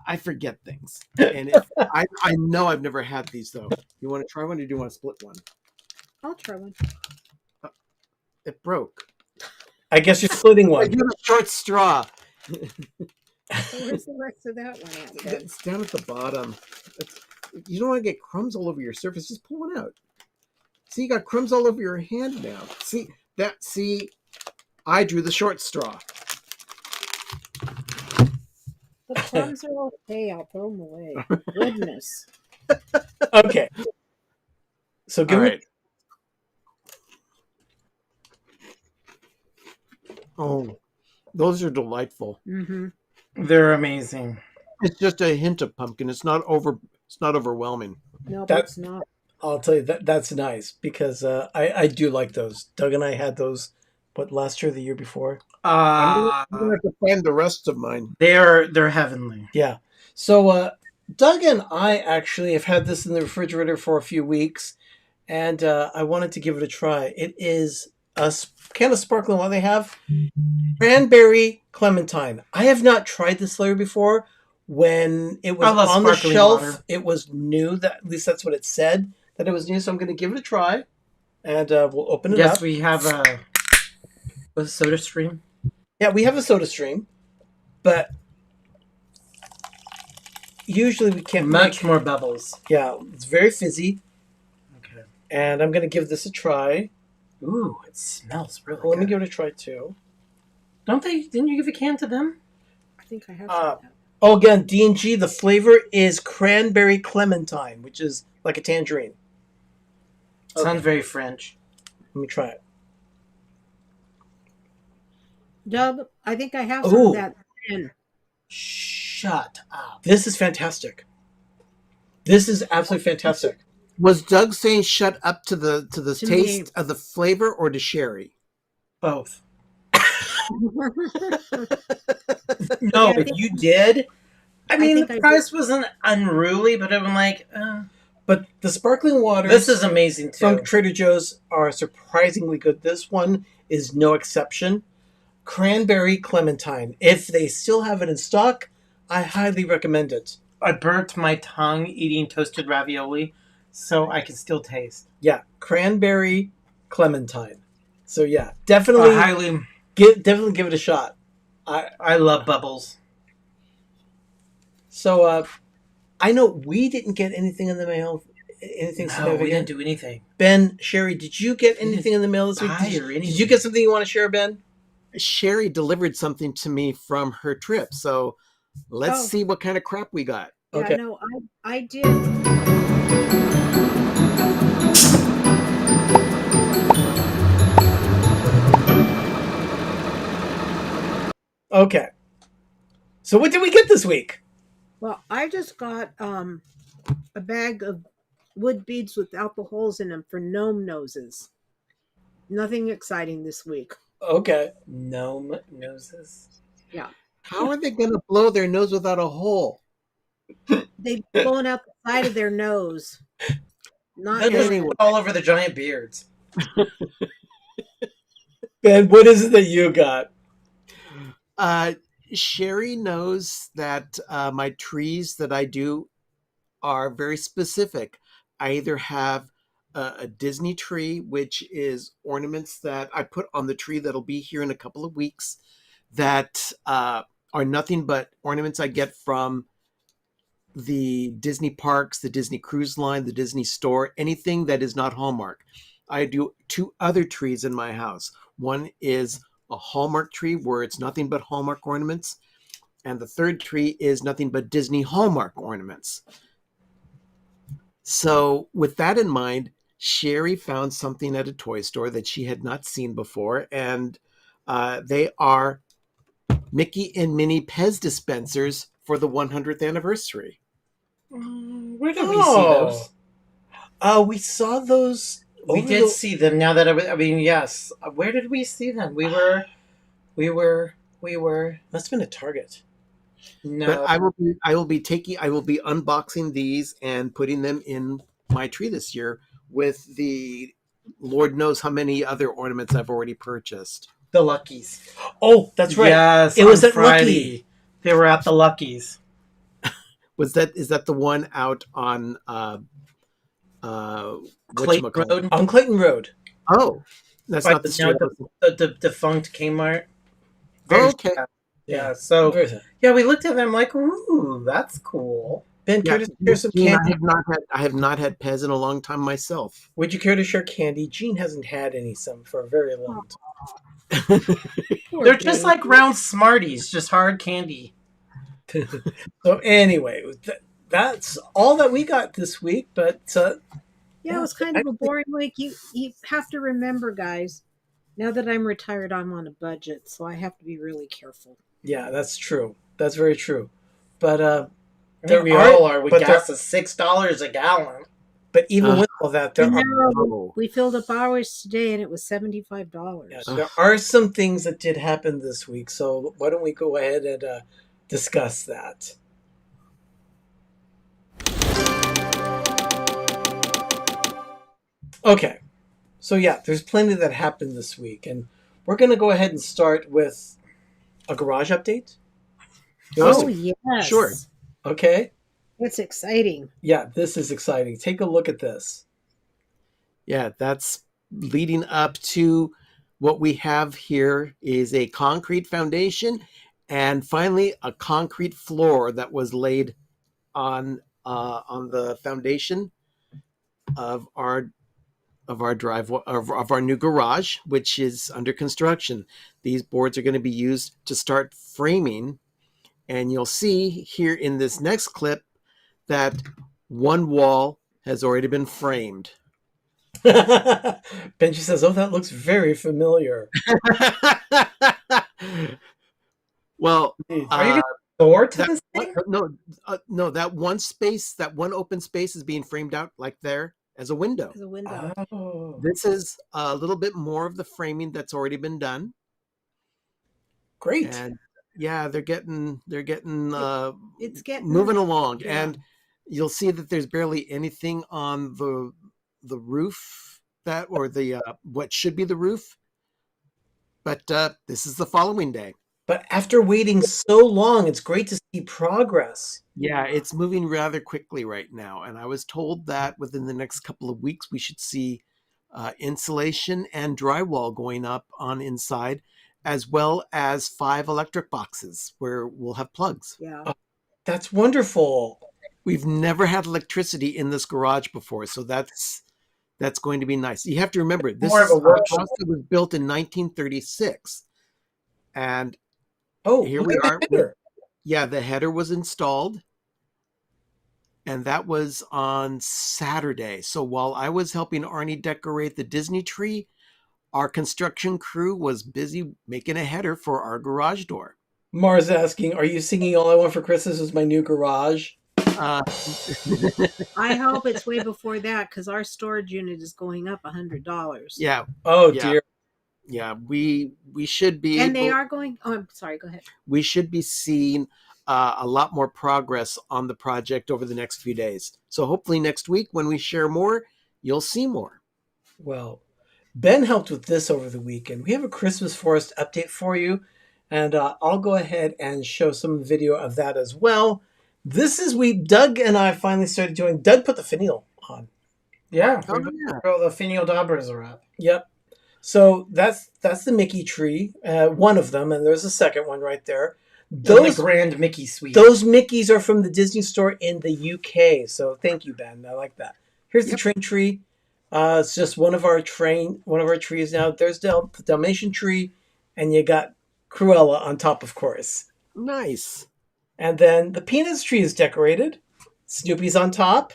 Speaker 5: I forget things. And I know I've never had these though. You want to try one, or do you want to split one?
Speaker 6: I'll try one.
Speaker 5: It broke.
Speaker 3: I guess you're splitting
Speaker 5: I
Speaker 3: one.
Speaker 5: give a short straw.
Speaker 6: Where's the rest of that one at, Ben?
Speaker 5: It's down at the bottom. You don't want to get crumbs all over your surface. Just pull one out. See, you got crumbs all over your hand now. See, I drew the short straw.
Speaker 6: The crumbs are okay. I'll throw them away. Goodness.
Speaker 3: Okay. So give
Speaker 5: All
Speaker 3: me.
Speaker 5: right. Oh, those are delightful.
Speaker 6: Mm-hmm.
Speaker 2: They're amazing.
Speaker 5: It's just a hint of pumpkin. It's not overwhelming.
Speaker 6: No,
Speaker 3: That-
Speaker 6: it's not.
Speaker 3: I'll tell you that's nice because I do like those. Doug and I had those, last year, or the year before?
Speaker 5: I'm gonna have to find the rest of mine.
Speaker 2: They're heavenly.
Speaker 3: Yeah. So Doug and I actually have had this in the refrigerator for a few weeks, and I wanted to give it a try. It is a can of sparkling water. They have cranberry clementine. I have not tried this flavor before. When it was
Speaker 2: I love
Speaker 3: on the
Speaker 2: sparkling
Speaker 3: shelf,
Speaker 2: water.
Speaker 3: it was new. At least that's what it said, that it was new. So I'm going to give it a try, and we'll open it
Speaker 2: Yes,
Speaker 3: up.
Speaker 2: we have a soda stream.
Speaker 3: Yeah, we have a soda stream, but usually we can't
Speaker 2: Much
Speaker 3: make-
Speaker 2: more bubbles.
Speaker 3: Yeah, it's very fizzy,
Speaker 2: Okay.
Speaker 3: and I'm going to give this a try.
Speaker 2: Ooh, it smells really
Speaker 3: Well, let me
Speaker 2: good.
Speaker 3: give it a try too.
Speaker 2: Didn't you give a can to them?
Speaker 6: I think I have
Speaker 3: Uh,
Speaker 6: some.
Speaker 3: Oh, again, D&G, the flavor is cranberry clementine, which is like a tangerine.
Speaker 2: Sounds very French.
Speaker 3: Let me try it.
Speaker 6: Doug, I think I have some
Speaker 3: Ooh.
Speaker 6: of that. in.
Speaker 2: Shut up.
Speaker 3: This is fantastic. This is absolutely fantastic.
Speaker 5: Was Doug saying shut up to the
Speaker 6: To
Speaker 5: taste
Speaker 6: me.
Speaker 5: of the flavor or to Sherry?
Speaker 2: Both. No,
Speaker 6: Yeah, I
Speaker 2: but
Speaker 6: think-
Speaker 2: you did. I mean,
Speaker 6: think
Speaker 2: the
Speaker 6: I did.
Speaker 2: price wasn't unruly, but I'm like,
Speaker 3: But the sparkling waters
Speaker 2: this is amazing too.
Speaker 3: from Trader Joe's are surprisingly good. This one is no exception. Cranberry clementine. If they still have it in stock, I highly recommend it.
Speaker 2: I burnt my tongue eating toasted ravioli, so I can still taste.
Speaker 3: Yeah, cranberry clementine. So yeah, definitely
Speaker 2: Highly.
Speaker 3: definitely give it a shot.
Speaker 2: I love bubbles.
Speaker 3: So I know we didn't get anything in the mail. Anything
Speaker 2: No, we
Speaker 3: significant?
Speaker 2: didn't do anything.
Speaker 3: Ben, Sherry, did you get anything in the mail this week?
Speaker 2: buy
Speaker 3: Did
Speaker 2: or
Speaker 3: you,
Speaker 2: anything.
Speaker 3: did you get something you want to share, Ben?
Speaker 5: Sherry delivered something to me from her trip, so let's
Speaker 6: Oh.
Speaker 5: see what kind of crap we got.
Speaker 6: Yeah,
Speaker 3: Okay.
Speaker 6: no, I did.
Speaker 3: Okay. So what did we get this week?
Speaker 6: Well, I just got a bag of wood beads without the holes in them for gnome noses. Nothing exciting this week.
Speaker 3: Okay.
Speaker 2: Gnome noses.
Speaker 5: How are they going to blow their nose without a hole?
Speaker 6: They've blown out the side of their nose. Not
Speaker 2: They're just
Speaker 5: Anyway.
Speaker 2: all over the giant beards.
Speaker 3: Ben, what is it that you got?
Speaker 5: Sherry knows that my trees that I do are very specific. I either have a Disney tree, which is ornaments that I put on the tree that'll be here in a couple of weeks, that are nothing but ornaments I get from the Disney parks, the Disney Cruise Line, the Disney Store, anything that is not Hallmark. I do two other trees in my house. One is a Hallmark tree where it's nothing but Hallmark ornaments, and the third tree is nothing but Disney Hallmark ornaments. So with that in mind, Sherry found something at a toy store that she had not seen before, and they are Mickey and Minnie Pez dispensers for the 100th anniversary.
Speaker 2: Where did we see those?
Speaker 3: We saw those.
Speaker 2: We
Speaker 3: over
Speaker 2: did
Speaker 3: the-
Speaker 2: see them. Now that I mean, yes. Where did we see them? We were.
Speaker 3: Must have been a Target.
Speaker 2: No.
Speaker 5: But I will be unboxing these and putting them in my tree this year with the Lord knows how many other ornaments I've already purchased.
Speaker 2: The Luckies.
Speaker 3: Oh, that's right.
Speaker 2: Yes,
Speaker 3: It was
Speaker 2: on
Speaker 3: at
Speaker 2: Friday.
Speaker 3: Lucky.
Speaker 2: They were at the Luckies.
Speaker 5: Is that the one out on
Speaker 2: Clayton
Speaker 5: whatchamacallit?
Speaker 2: Road.
Speaker 3: On Clayton Road.
Speaker 5: Oh, that's
Speaker 2: Right,
Speaker 5: not the street.
Speaker 2: The defunct Kmart.
Speaker 5: Oh, okay.
Speaker 2: Yeah. So
Speaker 3: Where is it?
Speaker 2: yeah, we looked at them like, ooh, that's cool.
Speaker 3: Ben,
Speaker 5: Yeah,
Speaker 3: care to share some
Speaker 5: Gene,
Speaker 3: candy?
Speaker 5: I have not had Pez in a long time myself.
Speaker 3: Would you care to share candy? Gene hasn't had any some for a very long time.
Speaker 6: Poor
Speaker 2: They're just
Speaker 6: baby.
Speaker 2: like round Smarties, just hard candy.
Speaker 3: So anyway, that's all that we got this week. But
Speaker 6: Yeah, it was kind of a boring week. You have to remember, guys, now that I'm retired, I'm on a budget, so I have to be really careful.
Speaker 3: yeah, that's true. That's very true. But
Speaker 2: I
Speaker 3: There
Speaker 2: mean, we
Speaker 3: are-
Speaker 2: all are. We
Speaker 3: but
Speaker 2: gas is $6 a gallon.
Speaker 3: even with all that, there are
Speaker 5: Oh.
Speaker 6: We filled up ours today, and it was $75.
Speaker 3: yeah, there are some things that did happen this week. So why don't we go ahead and discuss that? Okay, so yeah, there's plenty that happened this week, and we're going to go ahead and start with a garage update.
Speaker 6: Oh, yes.
Speaker 5: sure.
Speaker 3: Okay,
Speaker 6: It's exciting.
Speaker 3: yeah, this is exciting. Take a look at this.
Speaker 5: Yeah, that's leading up to what we have here is a concrete foundation and finally a concrete floor that was laid on the foundation of our driveway of our new garage, which is under construction. These boards are going to be used to start framing, and you'll see here in this next clip that one wall has already been framed.
Speaker 3: Benji says, "Oh, that looks very familiar."
Speaker 5: Well,
Speaker 2: Are you going to door to
Speaker 5: that
Speaker 2: this
Speaker 5: one,
Speaker 2: thing?
Speaker 5: no, that one open space is being framed out like there as a window.
Speaker 6: There's a window.
Speaker 2: Oh.
Speaker 5: This is a little bit more of the framing that's already been done,
Speaker 3: Great.
Speaker 5: and yeah, they're getting
Speaker 6: It's getting
Speaker 5: moving along,
Speaker 6: yeah.
Speaker 5: and you'll see that there's barely anything on the roof or the what should be the roof, but this is the following day.
Speaker 3: But after waiting so long, it's great to see progress.
Speaker 5: Yeah, it's moving rather quickly right now, and I was told that within the next couple of weeks we should see insulation and drywall going up on inside, as well as 5 electric boxes where we'll have plugs.
Speaker 6: Yeah.
Speaker 3: That's wonderful.
Speaker 5: We've never had electricity in this garage before, so that's going to be nice. You have to remember, this
Speaker 2: More of
Speaker 5: is
Speaker 2: a
Speaker 5: a
Speaker 2: workshop.
Speaker 5: house that was built in 1936, and
Speaker 3: Oh,
Speaker 5: here
Speaker 3: look
Speaker 5: we
Speaker 3: at the
Speaker 5: are.
Speaker 3: header.
Speaker 5: Yeah, the header was installed, and that was on Saturday. So while I was helping Arnie decorate the Disney tree, our construction crew was busy making a header for our garage door.
Speaker 3: Mars asking, "Are you singing All I Want for Christmas Is My New Garage?"
Speaker 5: Uh,
Speaker 6: I hope it's way before that because our storage unit is going up $100.
Speaker 5: yeah,
Speaker 3: Oh
Speaker 5: Yeah.
Speaker 3: dear.
Speaker 5: yeah, we should be
Speaker 6: And they
Speaker 5: able-
Speaker 6: are going. Oh, I'm sorry. Go ahead.
Speaker 5: we should be seeing a lot more progress on the project over the next few days. So hopefully next week when we share more, you'll see more.
Speaker 3: Well, Ben helped with this over the weekend. We have a Christmas forest update for you, and I'll go ahead and show some video of that as well. This is Doug and I finally started doing. Doug put the finial on.
Speaker 2: Yeah,
Speaker 5: Oh, yeah.
Speaker 2: all the finial daubers are up.
Speaker 3: Yep. So that's the Mickey tree, one of them, and there's a second one right there.
Speaker 2: Those the Grand Mickey suite.
Speaker 3: Those Mickeys are from the Disney store in the UK. So thank you, Ben. I like that. Here's the train tree. It's just one of our trees now. There's the Dalmatian tree, and you got Cruella on top, of course.
Speaker 5: Nice.
Speaker 3: And then the Peanuts tree is decorated. Snoopy's on top.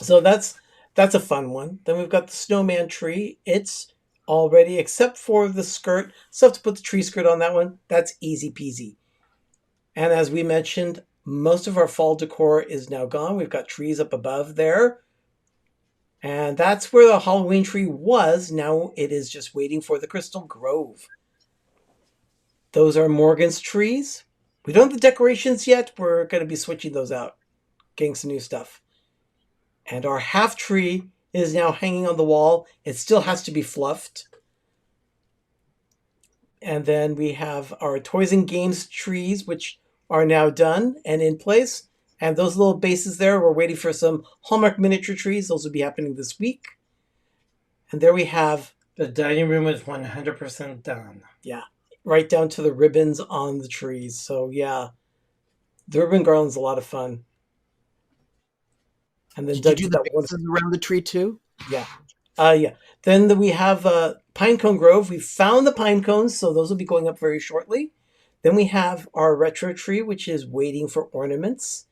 Speaker 3: So that's a fun one. Then we've got the snowman tree. It's all ready except for the skirt. Still have to put the tree skirt on that one. That's easy peasy. And as we mentioned, most of our fall decor is now gone. We've got trees up above there. And that's where the Halloween tree was. Now it is just waiting for the Crystal Grove. Those are Morgan's trees. We don't have the decorations yet. We're going to be switching those out, getting some new stuff. And our half tree is now hanging on the wall. It still has to be fluffed. And then we have our Toys and Games trees, which are now done and in place. And those little bases there, we're waiting for some Hallmark miniature trees. Those will be happening this week. And there we have...
Speaker 2: The dining room is 100% done.
Speaker 3: Yeah, right down to the ribbons on the trees. So yeah, the ribbon garland's a lot of fun. And then
Speaker 5: Did you do the bases around the tree too?
Speaker 3: Yeah. Yeah. Then we have Pinecone Grove. We found the pine cones, so those will be going up very shortly. Then we have our retro tree, which is waiting for ornaments.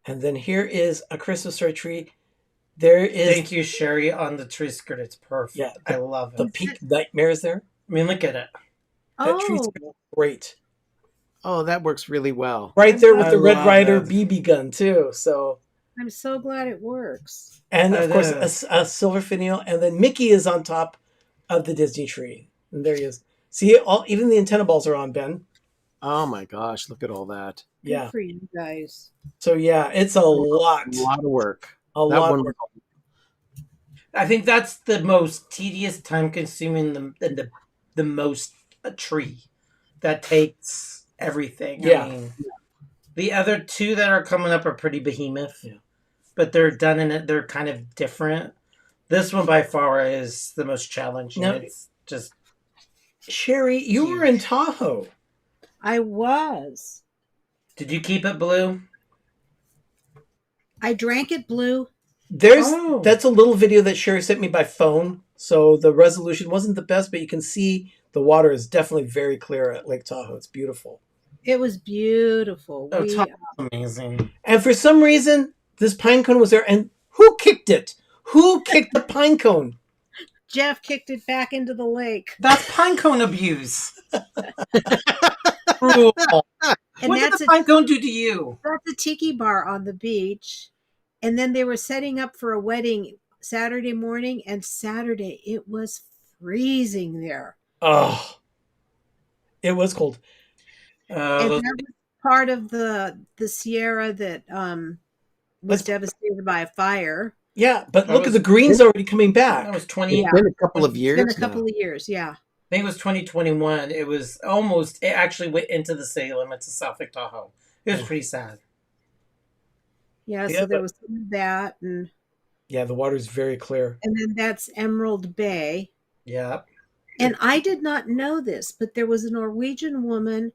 Speaker 3: And then here is a Christmas tree. There is...
Speaker 2: Thank you, Sherry, on the tree skirt. It's perfect. Yeah, I love it.
Speaker 3: The pink nightmares there.
Speaker 2: I mean, look at it.
Speaker 3: That tree skirt is great.
Speaker 5: Oh, that works really well.
Speaker 3: Right there with the Red Ryder BB gun, too. So
Speaker 6: I'm so glad it works.
Speaker 3: And, of course, a silver finial. And then Mickey is on top of the Disney tree. And there he is. See, even the antenna balls are on, Ben.
Speaker 5: Oh, my gosh. Look at all that.
Speaker 3: Yeah.
Speaker 6: Good for you guys.
Speaker 3: So, yeah, it's a lot.
Speaker 5: A lot of work.
Speaker 3: A lot of work.
Speaker 2: I think that's the most tedious, time-consuming, and the most a tree that takes everything.
Speaker 3: Yeah.
Speaker 2: I mean, the other two that are coming up are pretty behemoth. Yeah. But they're done in it. They're kind of different. This one by far is the most challenging.
Speaker 3: Now,
Speaker 2: it's just...
Speaker 3: Sherry, you were in Tahoe.
Speaker 6: I was.
Speaker 2: Did you keep it blue?
Speaker 6: I drank it blue.
Speaker 3: That's a little video that Sherry sent me by phone. So the resolution wasn't the best, but you can see the water is definitely very clear at Lake Tahoe. It's beautiful.
Speaker 6: It was beautiful.
Speaker 2: Oh, Tahoe's amazing.
Speaker 3: And for some reason, this pine cone was there. And who kicked it? Who kicked the pine cone?
Speaker 6: Jeff kicked it back into the lake.
Speaker 2: That's pine cone abuse. Cruel.
Speaker 6: And
Speaker 2: what did the pine cone do to you?
Speaker 6: That's a tiki bar on the beach. And then they were setting up for a wedding Saturday morning. And Saturday, it was freezing there.
Speaker 3: Oh, it was cold.
Speaker 6: And that was part of the Sierra that was devastated by a fire.
Speaker 3: Yeah, but look at the green's already coming back.
Speaker 2: That was 20.
Speaker 5: It's been a couple of years.
Speaker 6: It's been a couple of years, yeah.
Speaker 2: I think it was 2021. It was it actually went into the city limits of South Lake Tahoe. It was pretty sad.
Speaker 6: Yeah, so there was that. And
Speaker 3: yeah, the water's very clear.
Speaker 6: And then that's Emerald Bay.
Speaker 2: Yeah.
Speaker 6: And I did not know this, but there was a Norwegian woman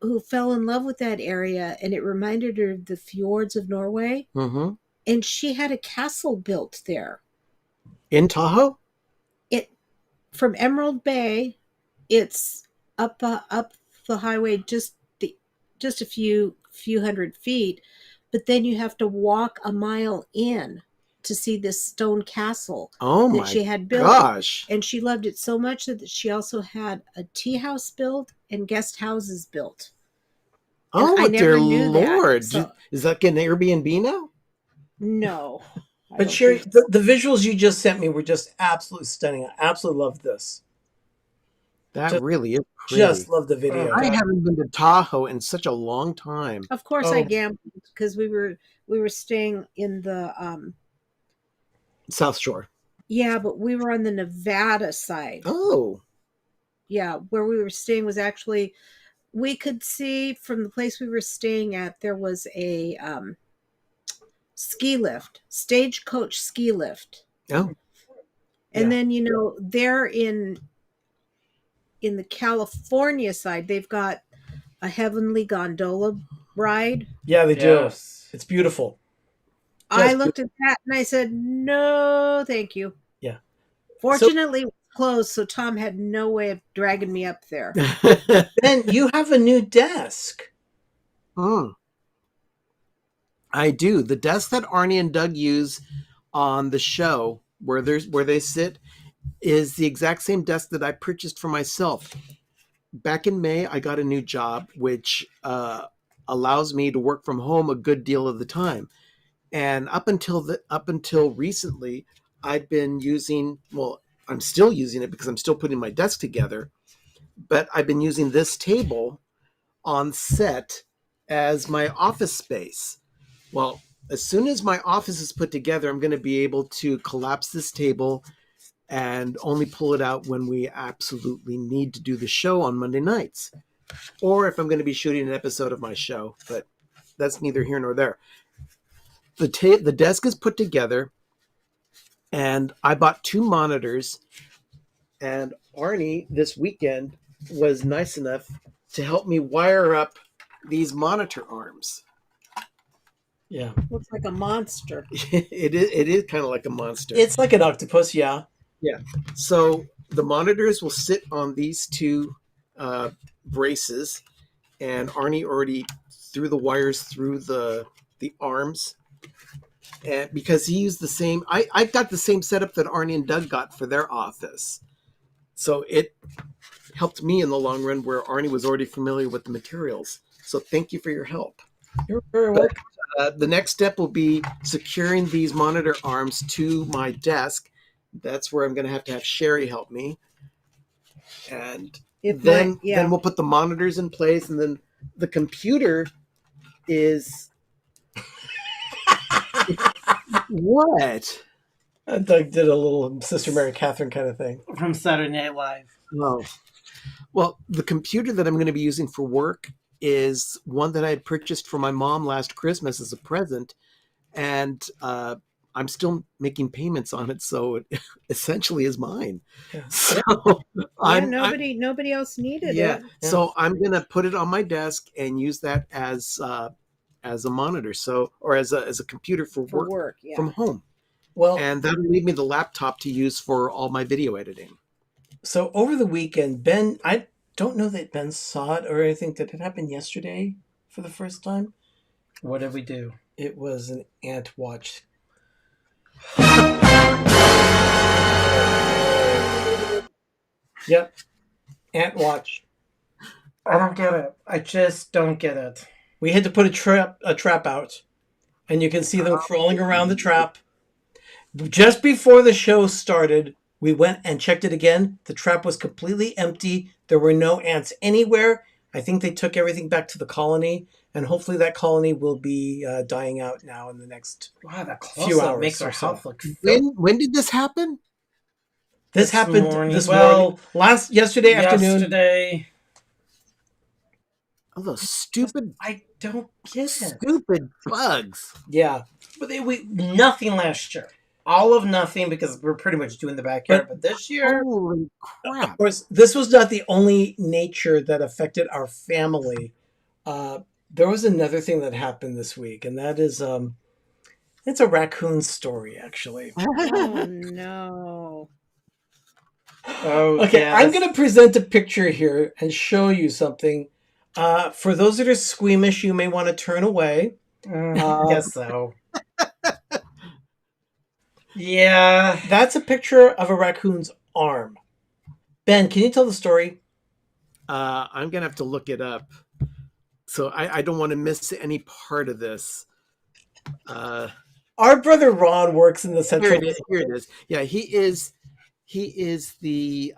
Speaker 6: who fell in love with that area, and it reminded her of the fjords of Norway.
Speaker 5: Mm-hmm.
Speaker 6: And she had a castle built there.
Speaker 5: In Tahoe?
Speaker 6: From Emerald Bay, it's up the highway just a few hundred feet, but then you have to walk a mile in to see this stone castle that she had built.
Speaker 5: Gosh.
Speaker 6: And she loved it so much that she also had a tea house built and guest houses built.
Speaker 5: Oh,
Speaker 6: I never
Speaker 5: dear
Speaker 6: knew
Speaker 5: Lord.
Speaker 6: That, so.
Speaker 5: Is that an Airbnb now?
Speaker 6: No.
Speaker 3: But Sherry, the visuals you just sent me were just absolutely stunning. I absolutely loved this.
Speaker 5: That really is pretty.
Speaker 3: Just love the video.
Speaker 5: I haven't been to Tahoe in such a long time.
Speaker 6: Of course I gambled because we were staying in the
Speaker 5: South Shore.
Speaker 6: Yeah, but we were on the Nevada side.
Speaker 5: Oh,
Speaker 6: Yeah, where we were staying was actually, we could see from the place we were staying at, there was a ski lift, stagecoach ski lift.
Speaker 5: oh,
Speaker 6: And
Speaker 3: Yeah.
Speaker 6: then, they're in the California side, they've got a heavenly gondola ride.
Speaker 3: Yeah, they do.
Speaker 2: Yes.
Speaker 3: It's beautiful.
Speaker 6: I
Speaker 3: Just
Speaker 6: looked at that and I said, no, thank you.
Speaker 3: Yeah.
Speaker 6: Fortunately, it was closed, so Tom had no way of dragging me up there.
Speaker 3: Ben, you have a new desk.
Speaker 5: Hmm. I do. The desk that Arnie and Doug use on the show, where they sit, is the exact same desk that I purchased for myself. Back in May, I got a new job, which allows me to work from home a good deal of the time. And up until recently, I'd been using. Well, I'm still using it because I'm still putting my desk together. But I've been using this table on set as my office space. Well, as soon as my office is put together, I'm going to be able to collapse this table and only pull it out when we absolutely need to do the show on Monday nights, or if I'm going to be shooting an episode of my show. But that's neither here nor there. The desk is put together, and I bought 2 monitors. And Arnie this weekend was nice enough to help me wire up these monitor arms.
Speaker 3: Yeah.
Speaker 6: Looks like a monster.
Speaker 5: It is kind of like a monster.
Speaker 3: It's like an octopus, yeah.
Speaker 5: Yeah. So the monitors will sit on these 2 braces, and Arnie already threw the wires through the arms. And because he used the same, I got the same setup that Arnie and Doug got for their office. So it helped me in the long run, where Arnie was already familiar with the materials. So thank you for your help.
Speaker 3: You're very welcome.
Speaker 5: The next step will be securing these monitor arms to my desk. That's where I'm going to have Sherry help me. And then we'll put the monitors in place, and then the computer is... What?
Speaker 3: Doug did a little Sister Mary Catherine kind of thing.
Speaker 2: From Saturday Night Live.
Speaker 5: Oh. Well, the computer that I'm going to be using for work is one that I had purchased for my mom last Christmas as a present, and I'm still making payments on it, so it essentially is mine.
Speaker 3: Yeah.
Speaker 5: So
Speaker 6: Nobody else needed
Speaker 5: yeah.
Speaker 6: it.
Speaker 5: So I'm going to put it on my desk and use that as a monitor, or as a computer for work
Speaker 6: Yeah.
Speaker 5: from home.
Speaker 3: Well,
Speaker 5: And that'll leave me the laptop to use for all my video editing.
Speaker 3: so over the weekend, Ben, I don't know that Ben saw it or anything. Did it happen yesterday for the first time?
Speaker 2: What did we do?
Speaker 3: It was an ant watch. Yep. Ant watch.
Speaker 2: I don't get it. I just don't get it.
Speaker 3: We had to put a trap out, and you can see them crawling around the trap. Just before the show started, we went and checked it again. The trap was completely empty. There were no ants anywhere. I think they took everything back to the colony, and hopefully that colony will be dying out now in the next
Speaker 2: Wow, that
Speaker 3: few
Speaker 2: close-up
Speaker 3: hours
Speaker 2: makes
Speaker 3: or
Speaker 2: our
Speaker 3: so.
Speaker 2: health look...
Speaker 5: When did this happen?
Speaker 3: This happened
Speaker 2: morning.
Speaker 3: this
Speaker 2: Well,
Speaker 3: morning. Yesterday afternoon.
Speaker 2: Yesterday.
Speaker 5: Oh, those stupid
Speaker 2: I don't get it.
Speaker 5: stupid bugs.
Speaker 3: Yeah.
Speaker 2: But nothing last year. All of nothing, because we're pretty much doing the backyard. But this year...
Speaker 5: Holy
Speaker 3: Of
Speaker 5: crap.
Speaker 3: course, this was not the only nature that affected our family. There was another thing that happened this week, and that is it's a raccoon story, actually.
Speaker 6: Oh no.
Speaker 2: Oh,
Speaker 3: Okay,
Speaker 2: yeah,
Speaker 3: I'm going to present a picture here and show you something. For those that are squeamish, you may want to turn away.
Speaker 2: I guess so. Yeah.
Speaker 3: That's a picture of a raccoon's arm. Ben, can you tell the story?
Speaker 5: I'm going to have to look it up. So I don't want to miss any part of this.
Speaker 3: Our brother Ron works in the central...
Speaker 5: Here it is. Yeah, he is the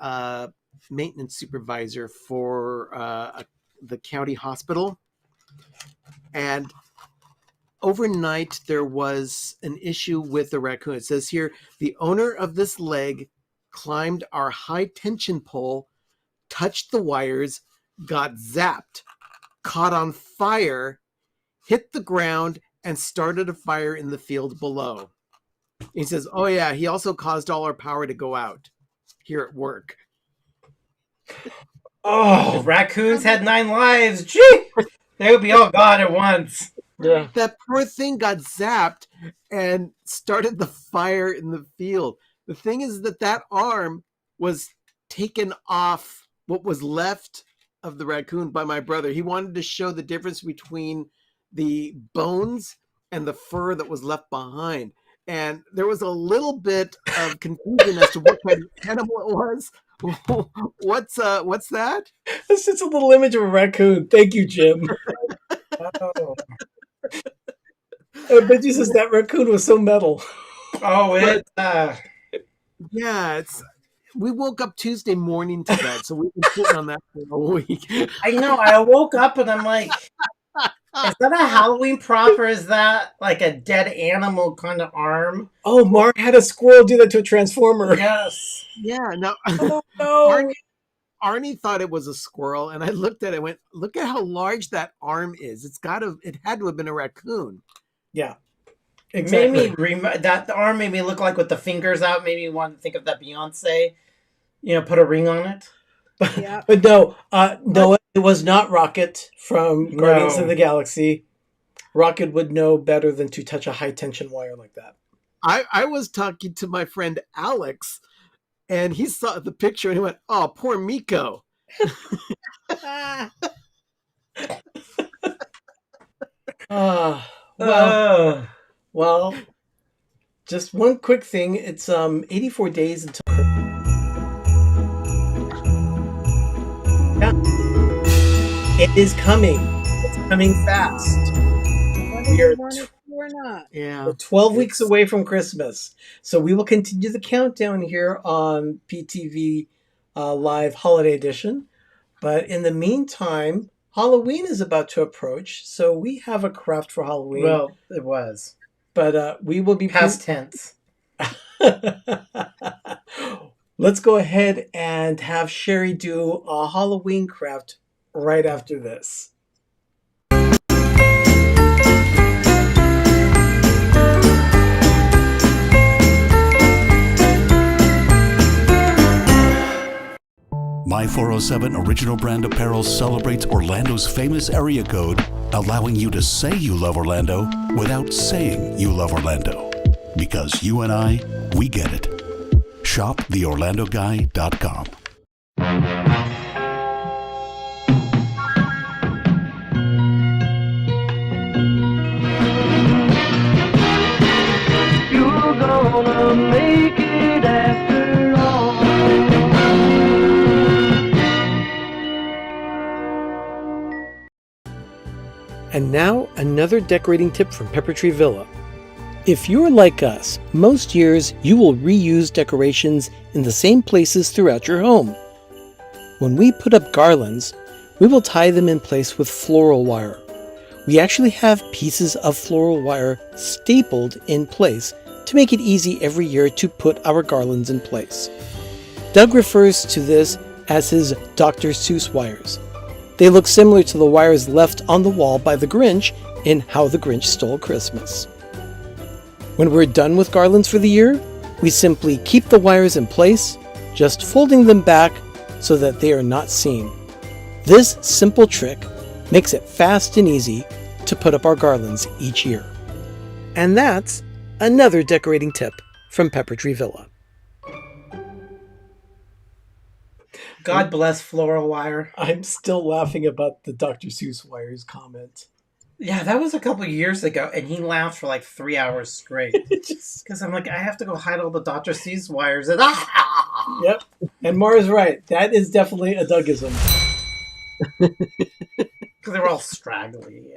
Speaker 5: maintenance supervisor for the county hospital. And overnight there was an issue with the raccoon. It says here, the owner of this leg climbed our high tension pole, touched the wires, got zapped, caught on fire, hit the ground, and started a fire in the field below. He says, oh yeah, he also caused all our power to go out here at work.
Speaker 2: If raccoons had 9 lives, gee, they would be all gone at once.
Speaker 3: Yeah.
Speaker 5: That poor thing got zapped and started the fire in the field. The thing is that arm was taken off what was left of the raccoon by my brother. He wanted to show the difference between the bones and the fur that was left behind. And there was a little bit of confusion as to what kind of animal it was. What's that?
Speaker 3: It's just a little image of a raccoon. Thank you, Jim.
Speaker 2: Oh,
Speaker 3: Benji says that raccoon was so metal.
Speaker 5: Yeah, we woke up Tuesday morning to that, so we've been sitting on that for a week.
Speaker 2: I know. I woke up and I'm like, is that a Halloween prop or is that like a dead animal kind of arm?
Speaker 3: Oh, Mark had a squirrel do that to a transformer.
Speaker 2: Yes.
Speaker 5: Yeah, no.
Speaker 3: Oh, no.
Speaker 5: Arnie thought it was a squirrel, and I looked at it and went, look at how large that arm is. It had to have been a raccoon.
Speaker 3: Yeah.
Speaker 2: Exactly. That arm made me look like with the fingers out, made me want to think of that Beyonce, put a ring on it.
Speaker 6: Yeah.
Speaker 3: But no, it was not Rocket from Guardians of the Galaxy. Rocket would know better than to touch a high tension wire like that.
Speaker 5: I was talking to my friend Alex, and he saw the picture and he went, oh, poor Miko.
Speaker 3: Well, just one quick thing. It's 84 days until. Yeah. It is coming. It's coming fast.
Speaker 6: We're not.
Speaker 5: Yeah.
Speaker 3: We're 12 weeks away from Christmas. So we will continue the countdown here on PTV Live Holiday Edition. But in the meantime, Halloween is about to approach. So we have a craft for Halloween.
Speaker 2: Well, it was.
Speaker 3: But we will be...
Speaker 2: Past tense.
Speaker 3: Let's go ahead and have Sherry do a Halloween craft right after this.
Speaker 4: My 407 Original Brand Apparel celebrates Orlando's famous area code, allowing you to say you love Orlando without saying you love Orlando. Because you and I, we get it. Shop theorlandoguy.com.
Speaker 7: You're gonna make it after all.
Speaker 3: And now, another decorating tip from Pepper Tree Villa. If you're like us, most years you will reuse decorations in the same places throughout your home. When we put up garlands, we will tie them in place with floral wire. We actually have pieces of floral wire stapled in place to make it easy every year to put our garlands in place. Doug refers to this as his Dr. Seuss wires. They look similar to the wires left on the wall by the Grinch in How the Grinch Stole Christmas. When we're done with garlands for the year, we simply keep the wires in place, just folding them back so that they are not seen. This simple trick makes it fast and easy to put up our garlands each year. And that's another decorating tip from Pepper Tree Villa.
Speaker 2: God bless floral wire.
Speaker 3: I'm still laughing about the Dr. Seuss wires comment.
Speaker 2: Yeah, that was a couple years ago, and he laughed for like 3 hours straight. Because I'm like, I have to go hide all the Dr. Seuss wires. And
Speaker 3: Yep. And Mara's right. That is definitely a Dougism.
Speaker 2: Because they were all straggly.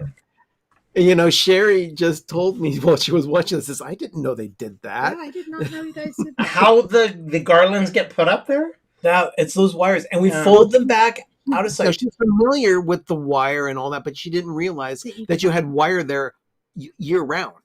Speaker 5: Sherry just told me while she was watching this, I didn't know they did that.
Speaker 6: Yeah, I did not know you guys did that.
Speaker 2: How the garlands get put up there?
Speaker 3: Now, it's those wires. And we fold them back out of sight.
Speaker 5: No, she's familiar with the wire and all that, but she didn't realize that you had wire there year round.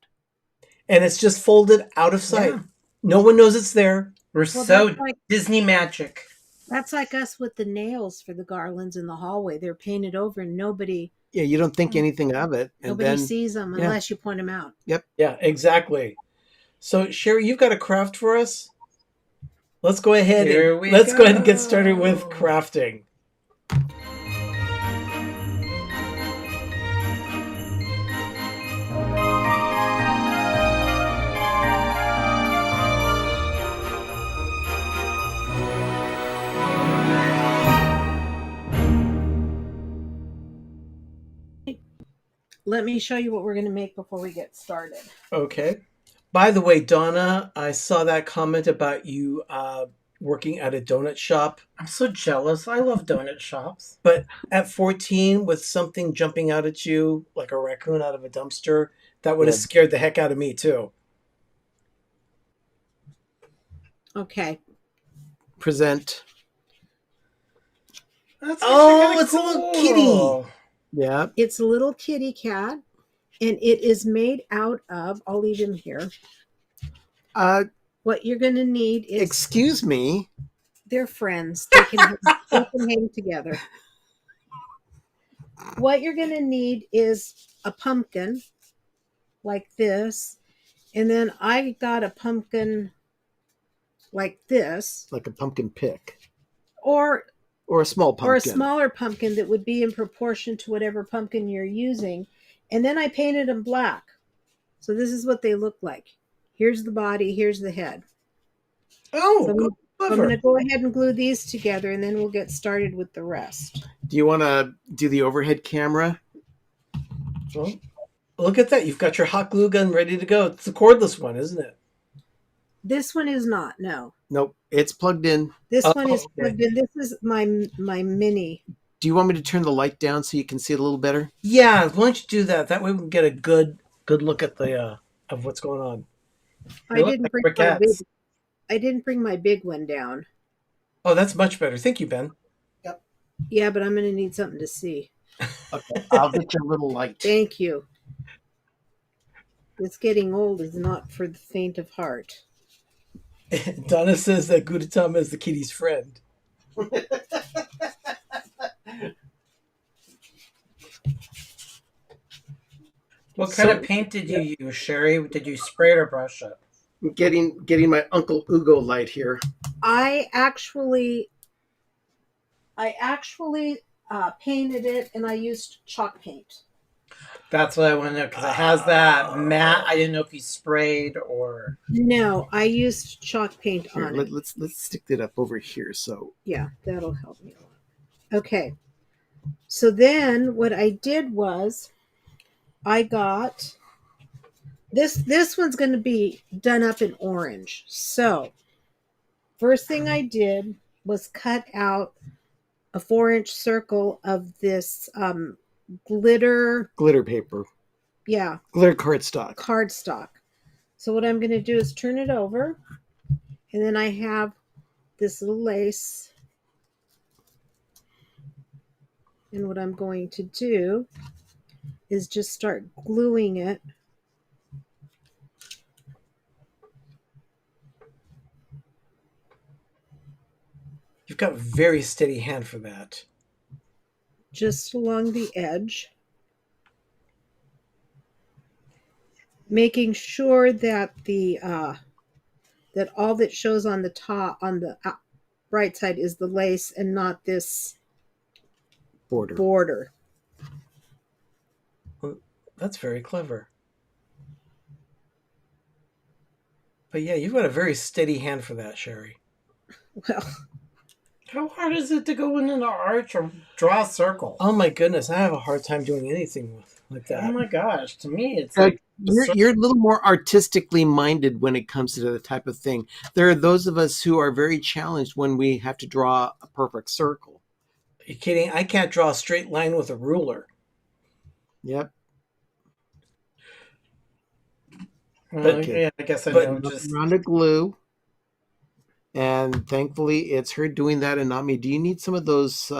Speaker 3: And it's just folded out of sight.
Speaker 2: Yeah.
Speaker 3: No one knows it's there.
Speaker 2: We're
Speaker 6: Well,
Speaker 2: so
Speaker 6: that's like-
Speaker 2: Disney magic.
Speaker 6: That's like us with the nails for the garlands in the hallway. They're painted over and nobody
Speaker 5: Yeah, you don't think anything of it, and then
Speaker 6: sees them
Speaker 5: yeah.
Speaker 6: unless you point them out.
Speaker 3: Yeah, exactly. So, Sherry, you've got a craft for us? Let's go ahead let's go ahead and get started with crafting.
Speaker 6: Let me show you what we're going to make before we get started.
Speaker 3: Okay. By the way, Donna, I saw that comment about you working at a donut shop.
Speaker 2: I'm so jealous. I love donut shops.
Speaker 3: But at 14, with something jumping out at you like a raccoon out of a dumpster, that would have
Speaker 5: Yeah.
Speaker 3: scared the heck out of me too.
Speaker 6: Okay.
Speaker 5: present.
Speaker 2: That's
Speaker 3: Oh,
Speaker 2: actually kinda
Speaker 3: it's a little
Speaker 2: cool.
Speaker 5: Yeah.
Speaker 6: It's a little kitty cat, and it is made out of, I'll leave him here. What you're going to need is,
Speaker 5: Excuse me.
Speaker 6: they're friends. They can hang together. What you're going to need is a pumpkin like this. And then I got a pumpkin like this,
Speaker 5: Like a pumpkin pick.
Speaker 6: or
Speaker 5: Or a small pumpkin.
Speaker 6: or a smaller pumpkin that would be in proportion to whatever pumpkin you're using. And then I painted them black. So this is what they look like. Here's the body, here's the head.
Speaker 3: Oh,
Speaker 6: So
Speaker 3: good,
Speaker 6: I'm
Speaker 3: clever.
Speaker 6: going to go ahead and glue these together, and then we'll get started with the rest.
Speaker 5: Do you want to do the overhead camera?
Speaker 3: Well, look at that. You've got your hot glue gun ready to go. It's the cordless one, isn't it?
Speaker 6: This one is not, no.
Speaker 5: Nope. It's plugged in.
Speaker 6: This
Speaker 3: Oh,
Speaker 6: one is
Speaker 3: okay.
Speaker 6: plugged in. This is my mini.
Speaker 5: Do you want me to turn the light down so you can see it a little better?
Speaker 3: Yeah, why don't you do that? That way we can get a good look at the of what's going on.
Speaker 2: They look like briquettes.
Speaker 6: I didn't bring my big one down.
Speaker 3: Oh, that's much better. Thank you, Ben.
Speaker 6: Yeah, but I'm going to need something to see.
Speaker 5: Okay. I'll get you a little light.
Speaker 6: Thank you. This getting old is not for the faint of heart.
Speaker 3: Donna says that Gudetama is the kitty's friend.
Speaker 2: What kind of paint did you use, Sherry? Did you spray it or brush it?
Speaker 5: I'm getting my Uncle Ugo light here.
Speaker 6: I actually painted it, and I used chalk paint.
Speaker 2: That's what I want to know because it has that matte. I didn't know if you sprayed or.
Speaker 6: No, I used chalk paint
Speaker 5: Here,
Speaker 6: on it.
Speaker 5: let's stick that up over here. So
Speaker 6: Yeah, that'll help me a lot. Okay. So then what I did was I got this one's going to be done up in orange. So first thing I did was cut out a 4-inch circle of this glitter,
Speaker 5: paper,
Speaker 6: yeah,
Speaker 5: glitter cardstock.
Speaker 6: cardstock. So what I'm going to do is turn it over, and then I have this little lace. And what I'm going to do is just start gluing it.
Speaker 3: You've got a very steady hand for that.
Speaker 6: Just along the edge, making sure that the that all that shows on the top, on the right side, is the lace and not this border.
Speaker 3: That's very clever. But yeah, you've got a very steady hand for that, Sherry.
Speaker 6: Well,
Speaker 2: How hard is it to go in an arch or draw a circle?
Speaker 3: Oh my goodness, I have a hard time doing anything like that.
Speaker 2: Oh my gosh! To me, it's
Speaker 5: Uh,
Speaker 2: like
Speaker 5: You're a little more artistically minded when it comes to the type of thing. There are those of us who are very challenged when we have to draw a perfect circle.
Speaker 3: Are you kidding? I can't draw a straight line with a ruler.
Speaker 5: Yep.
Speaker 3: Okay.
Speaker 2: yeah, I guess I
Speaker 3: But-
Speaker 2: know. Just
Speaker 5: Round of glue. And thankfully, it's her doing that and not me. Do you need some of those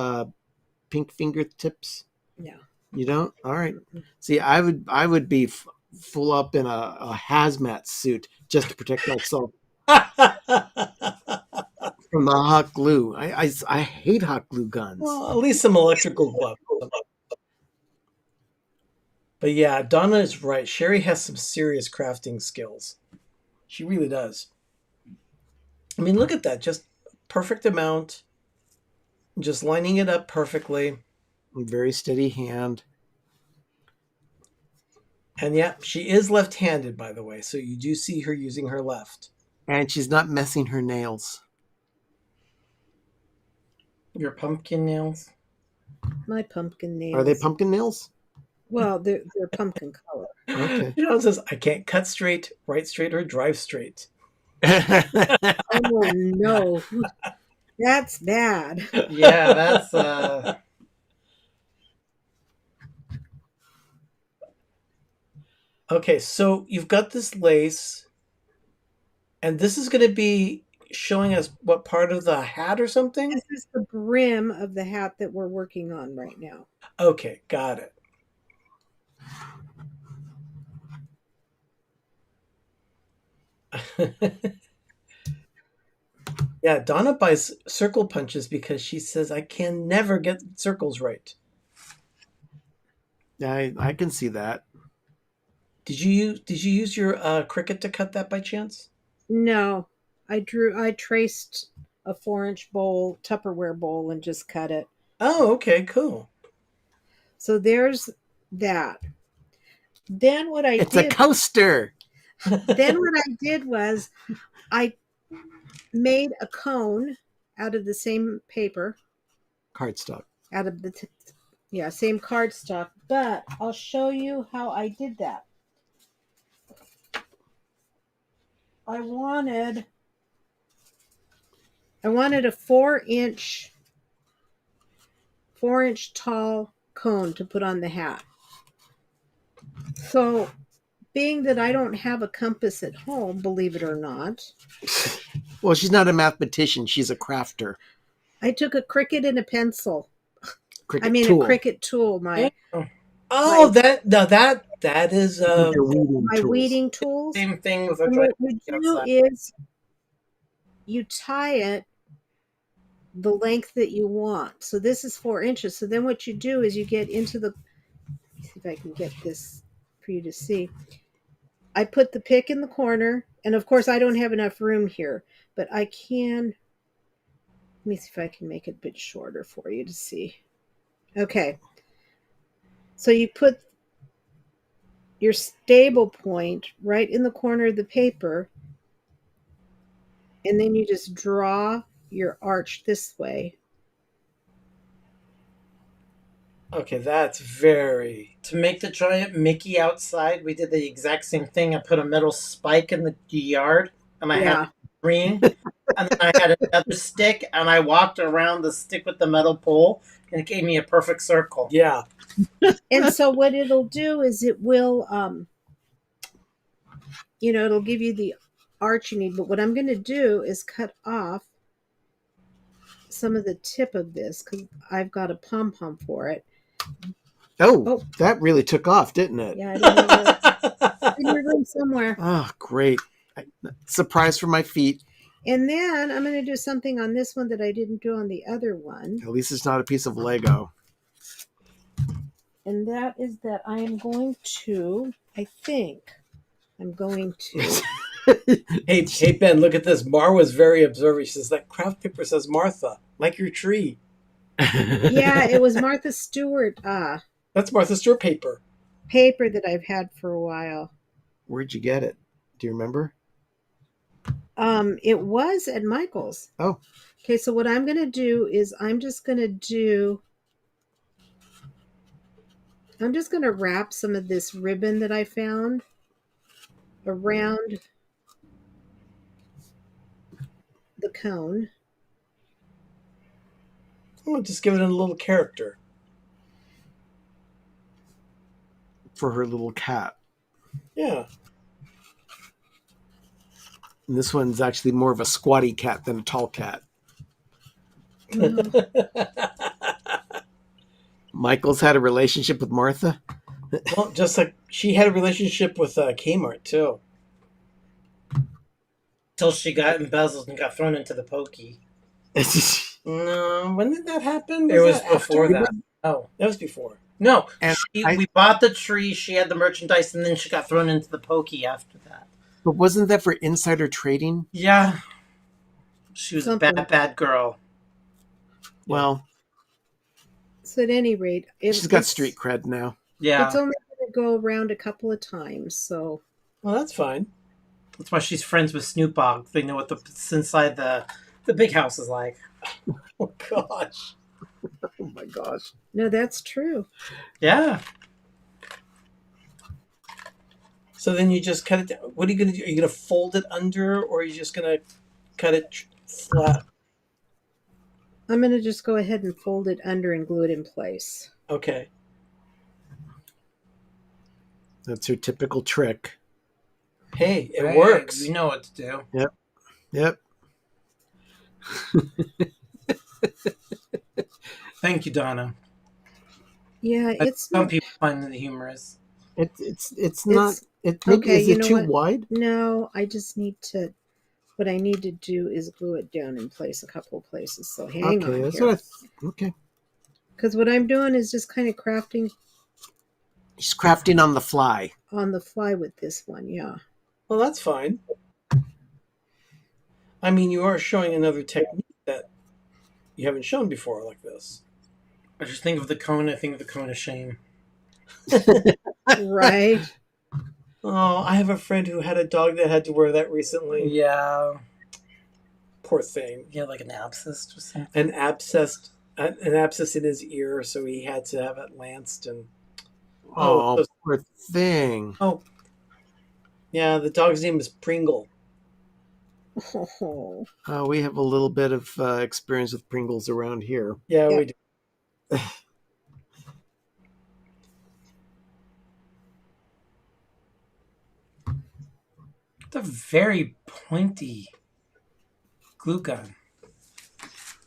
Speaker 5: pink fingertips?
Speaker 6: no.
Speaker 5: You don't? All right. See, I would be full up in a hazmat suit just to protect myself from the hot glue. I hate hot glue guns.
Speaker 3: Well, at least some electrical gloves. But yeah, Donna is right. Sherry has some serious crafting skills. She really does. I mean, look at that. Just perfect amount. Just lining it up perfectly.
Speaker 5: Very steady hand.
Speaker 3: And yeah, she is left-handed, by the way. So you do see her using her left.
Speaker 5: And she's not messing her nails.
Speaker 2: Your pumpkin nails.
Speaker 6: My pumpkin nails.
Speaker 5: Are they pumpkin nails?
Speaker 6: Well, they're pumpkin color.
Speaker 5: Okay.
Speaker 3: John says, I can't cut straight, write straight, or drive straight.
Speaker 6: Oh no, that's bad.
Speaker 2: Yeah, that's
Speaker 3: Okay, so you've got this lace, and this is going to be showing us what part of the hat or something?
Speaker 6: This is the brim of the hat that we're working on right now.
Speaker 3: Okay, got it. Yeah, Donna buys circle punches because she says, I can never get circles right.
Speaker 5: I can see that.
Speaker 3: Did you use your Cricut to cut that by chance?
Speaker 6: No, I traced a 4-inch bowl, Tupperware bowl, and just cut it.
Speaker 3: Oh, okay, cool.
Speaker 6: So there's that. Then what I
Speaker 5: It's
Speaker 6: did.
Speaker 5: a coaster.
Speaker 6: Then what I did was I made a cone out of the same paper,
Speaker 5: Cardstock.
Speaker 6: out of the same cardstock, but I'll show you how I did that. I wanted a 4-inch tall cone to put on the hat. So, being that I don't have a compass at home, believe it or not,
Speaker 5: Well, she's not a mathematician. She's a crafter.
Speaker 6: I took a Cricut and a pencil.
Speaker 5: Cricut tool.
Speaker 6: A Cricut tool.
Speaker 3: Oh, that is
Speaker 5: Your weeding
Speaker 6: My
Speaker 5: tools.
Speaker 6: weeding tools.
Speaker 2: same thing with a
Speaker 6: And what you do
Speaker 2: outside.
Speaker 6: is you tie it the length that you want. So this is 4 inches. So then what you do is you get into the, let me see if I can get this for you to see. I put the pick in the corner, and of course I don't have enough room here, but I can, let me see if I can make it a bit shorter for you to see. Okay. So you put your stable point right in the corner of the paper, and then you just draw your arch this way.
Speaker 3: okay. That's very.
Speaker 2: To make the giant Mickey outside, we did the exact same thing. I put a metal spike in the yard, and I had a green, and then I had another stick, and I walked around the stick with the metal pole, and it gave me a perfect circle.
Speaker 3: Yeah.
Speaker 6: And so what it'll do is it will, it'll give you the arch you need. But what I'm going to do is cut off some of the tip of this because I've got a pom-pom for it.
Speaker 5: Oh, that really took off, didn't it?
Speaker 6: Yeah, I in your room somewhere.
Speaker 5: Oh, great. Surprise for my feet.
Speaker 6: And then I'm going to do something on this one that I didn't do on the other one.
Speaker 5: At least it's not a piece of Lego.
Speaker 6: And that is that I am going to, hey,
Speaker 3: Ben, look at this. Mar was very observant. She says, that craft paper says Martha, like your tree.
Speaker 6: yeah, it was Martha Stewart
Speaker 3: That's Martha Stewart paper.
Speaker 6: paper that I've had for a while.
Speaker 5: Where'd you get it? Do you remember?
Speaker 6: It was at Michael's.
Speaker 5: Oh.
Speaker 6: Okay, so what I'm going to do is I'm just going to wrap some of this ribbon that I found around the cone.
Speaker 3: Oh, just give it a little character.
Speaker 5: For her little cat.
Speaker 3: Yeah.
Speaker 5: And this one's actually more of a squatty cat than a tall cat. Michael's had a relationship with Martha?
Speaker 3: Well, just like she had a relationship with Kmart too.
Speaker 2: Till she got embezzled and got thrown into the pokey.
Speaker 3: No, when did that happen?
Speaker 2: It was
Speaker 3: that
Speaker 2: before
Speaker 3: after?
Speaker 2: that. Oh.
Speaker 3: That was before.
Speaker 2: No,
Speaker 5: And
Speaker 2: we bought the tree, she had the merchandise, and then she got thrown into the pokey after that.
Speaker 5: But wasn't that for insider trading?
Speaker 2: Yeah. She was
Speaker 6: Something.
Speaker 2: a bad girl.
Speaker 5: Well,
Speaker 6: So at any rate,
Speaker 5: she's got street cred now.
Speaker 2: Yeah.
Speaker 6: It's only going to go around a couple of times, so
Speaker 3: Well, that's fine.
Speaker 2: That's why she's friends with Snoop Dogg. They know what what's inside the big house is like.
Speaker 3: Oh gosh.
Speaker 5: Oh my gosh.
Speaker 6: no, that's true.
Speaker 2: Yeah.
Speaker 3: So then you just cut it down. What are you going to do? Are you going to fold it under, or are you just going to cut it flat?
Speaker 6: I'm going to just go ahead and fold it under and glue it in place.
Speaker 3: Okay.
Speaker 5: That's her typical trick.
Speaker 3: Hey, it
Speaker 2: Right,
Speaker 3: works.
Speaker 2: We know what to do.
Speaker 5: Yep.
Speaker 2: Thank you, Donna.
Speaker 6: Yeah, it's
Speaker 2: Some
Speaker 6: not,
Speaker 2: people find the humorous.
Speaker 5: It's not. Maybe,
Speaker 6: okay,
Speaker 5: is
Speaker 6: you
Speaker 5: it
Speaker 6: know
Speaker 5: too
Speaker 6: what?
Speaker 5: wide?
Speaker 6: no, I just need to, what I need to do is glue it down in place a couple of places. So hang
Speaker 5: Okay,
Speaker 6: on
Speaker 5: that's
Speaker 6: here.
Speaker 5: what okay.
Speaker 6: Because what I'm doing is just kind of crafting
Speaker 5: She's crafting on the fly.
Speaker 6: on the fly with this one, yeah.
Speaker 3: Well, that's fine. I mean, you are showing another technique that you haven't shown before like this.
Speaker 2: I just think of the cone. I think of the cone of shame.
Speaker 6: Right?
Speaker 3: Oh, I have a friend who had a dog that had to wear that recently.
Speaker 2: Yeah.
Speaker 3: Poor thing.
Speaker 2: Yeah, like an abscess or something.
Speaker 3: An abscess in his ear, so he had to have it lanced. And
Speaker 5: Oh,
Speaker 3: so-
Speaker 5: poor thing.
Speaker 3: oh, yeah, the dog's name is Pringle.
Speaker 6: Oh,
Speaker 5: We have a little bit of experience with Pringles around here.
Speaker 3: Yeah,
Speaker 6: Yeah.
Speaker 3: we do.
Speaker 2: It's a very pointy glue gun.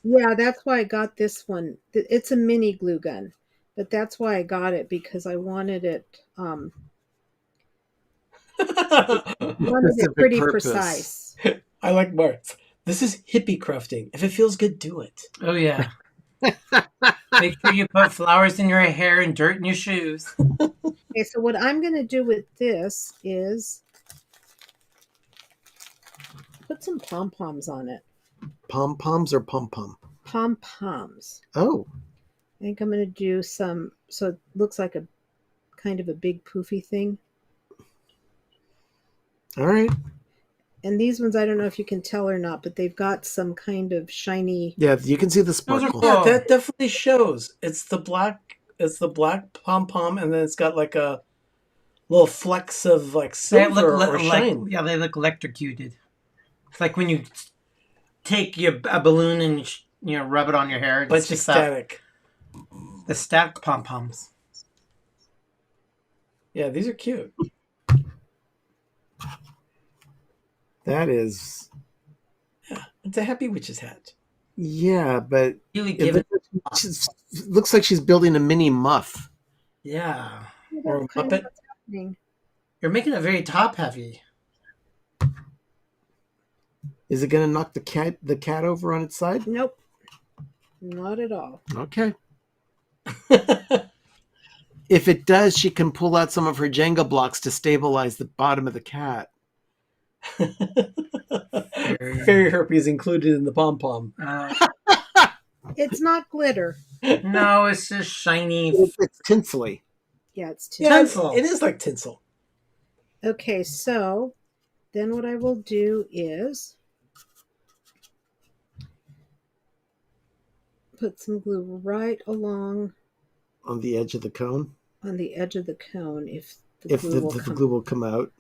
Speaker 6: yeah, that's why I got this one. It's a mini glue gun, but that's why I got it because I wanted it
Speaker 5: Specific
Speaker 6: pretty
Speaker 5: purpose.
Speaker 6: precise.
Speaker 3: I like Mark. This is hippie crafting. If it feels good, do it.
Speaker 2: Oh, yeah. Make sure you put flowers in your hair and dirt in your shoes.
Speaker 6: Okay, so what I'm going to do with this is put some pom-poms on it.
Speaker 5: Pom-poms or pom-pom?
Speaker 6: Pom-poms.
Speaker 5: Oh,
Speaker 6: I think I'm going to do some, so it looks like a kind of a big poofy thing.
Speaker 5: all right.
Speaker 6: And these ones, I don't know if you can tell or not, but they've got some kind of shiny.
Speaker 5: Yeah, you can see the
Speaker 2: are
Speaker 5: sparkle.
Speaker 2: cool.
Speaker 3: Yeah, that definitely shows. It's the black pom pom, and then it's got like a little flecks of like
Speaker 2: They
Speaker 3: silver
Speaker 2: look
Speaker 3: or shine.
Speaker 2: like, yeah, they look electrocuted. It's like when you take a balloon and rub it on your hair.
Speaker 3: But
Speaker 2: It's
Speaker 3: it's
Speaker 2: just that,
Speaker 3: static.
Speaker 2: the stack pom poms.
Speaker 3: Yeah, these are cute.
Speaker 5: That is,
Speaker 3: Yeah, it's a happy witch's hat.
Speaker 5: yeah, but
Speaker 2: Really
Speaker 5: it
Speaker 2: give it.
Speaker 5: looks like she's building a mini muff.
Speaker 2: Yeah.
Speaker 3: Or a
Speaker 6: That's kind of
Speaker 3: Muppet.
Speaker 6: what's happening.
Speaker 2: You're making it very top heavy.
Speaker 5: Is it going to knock the cat over on its side?
Speaker 6: Nope, not at all.
Speaker 5: Okay. If it does, she can pull out some of her Jenga blocks to stabilize the bottom of the cat.
Speaker 3: Fairy herpes included in the pom pom.
Speaker 6: It's not glitter.
Speaker 2: No, it's just shiny.
Speaker 5: It's tinsely.
Speaker 6: Yeah, it's too.
Speaker 3: Yeah,
Speaker 2: Tinsel.
Speaker 3: it is like tinsel.
Speaker 6: Okay, so then what I will do is put some glue right along
Speaker 5: On the edge of the cone.
Speaker 6: on the edge of the cone. If the
Speaker 5: If
Speaker 6: glue will
Speaker 5: the
Speaker 6: come,
Speaker 5: glue will come out.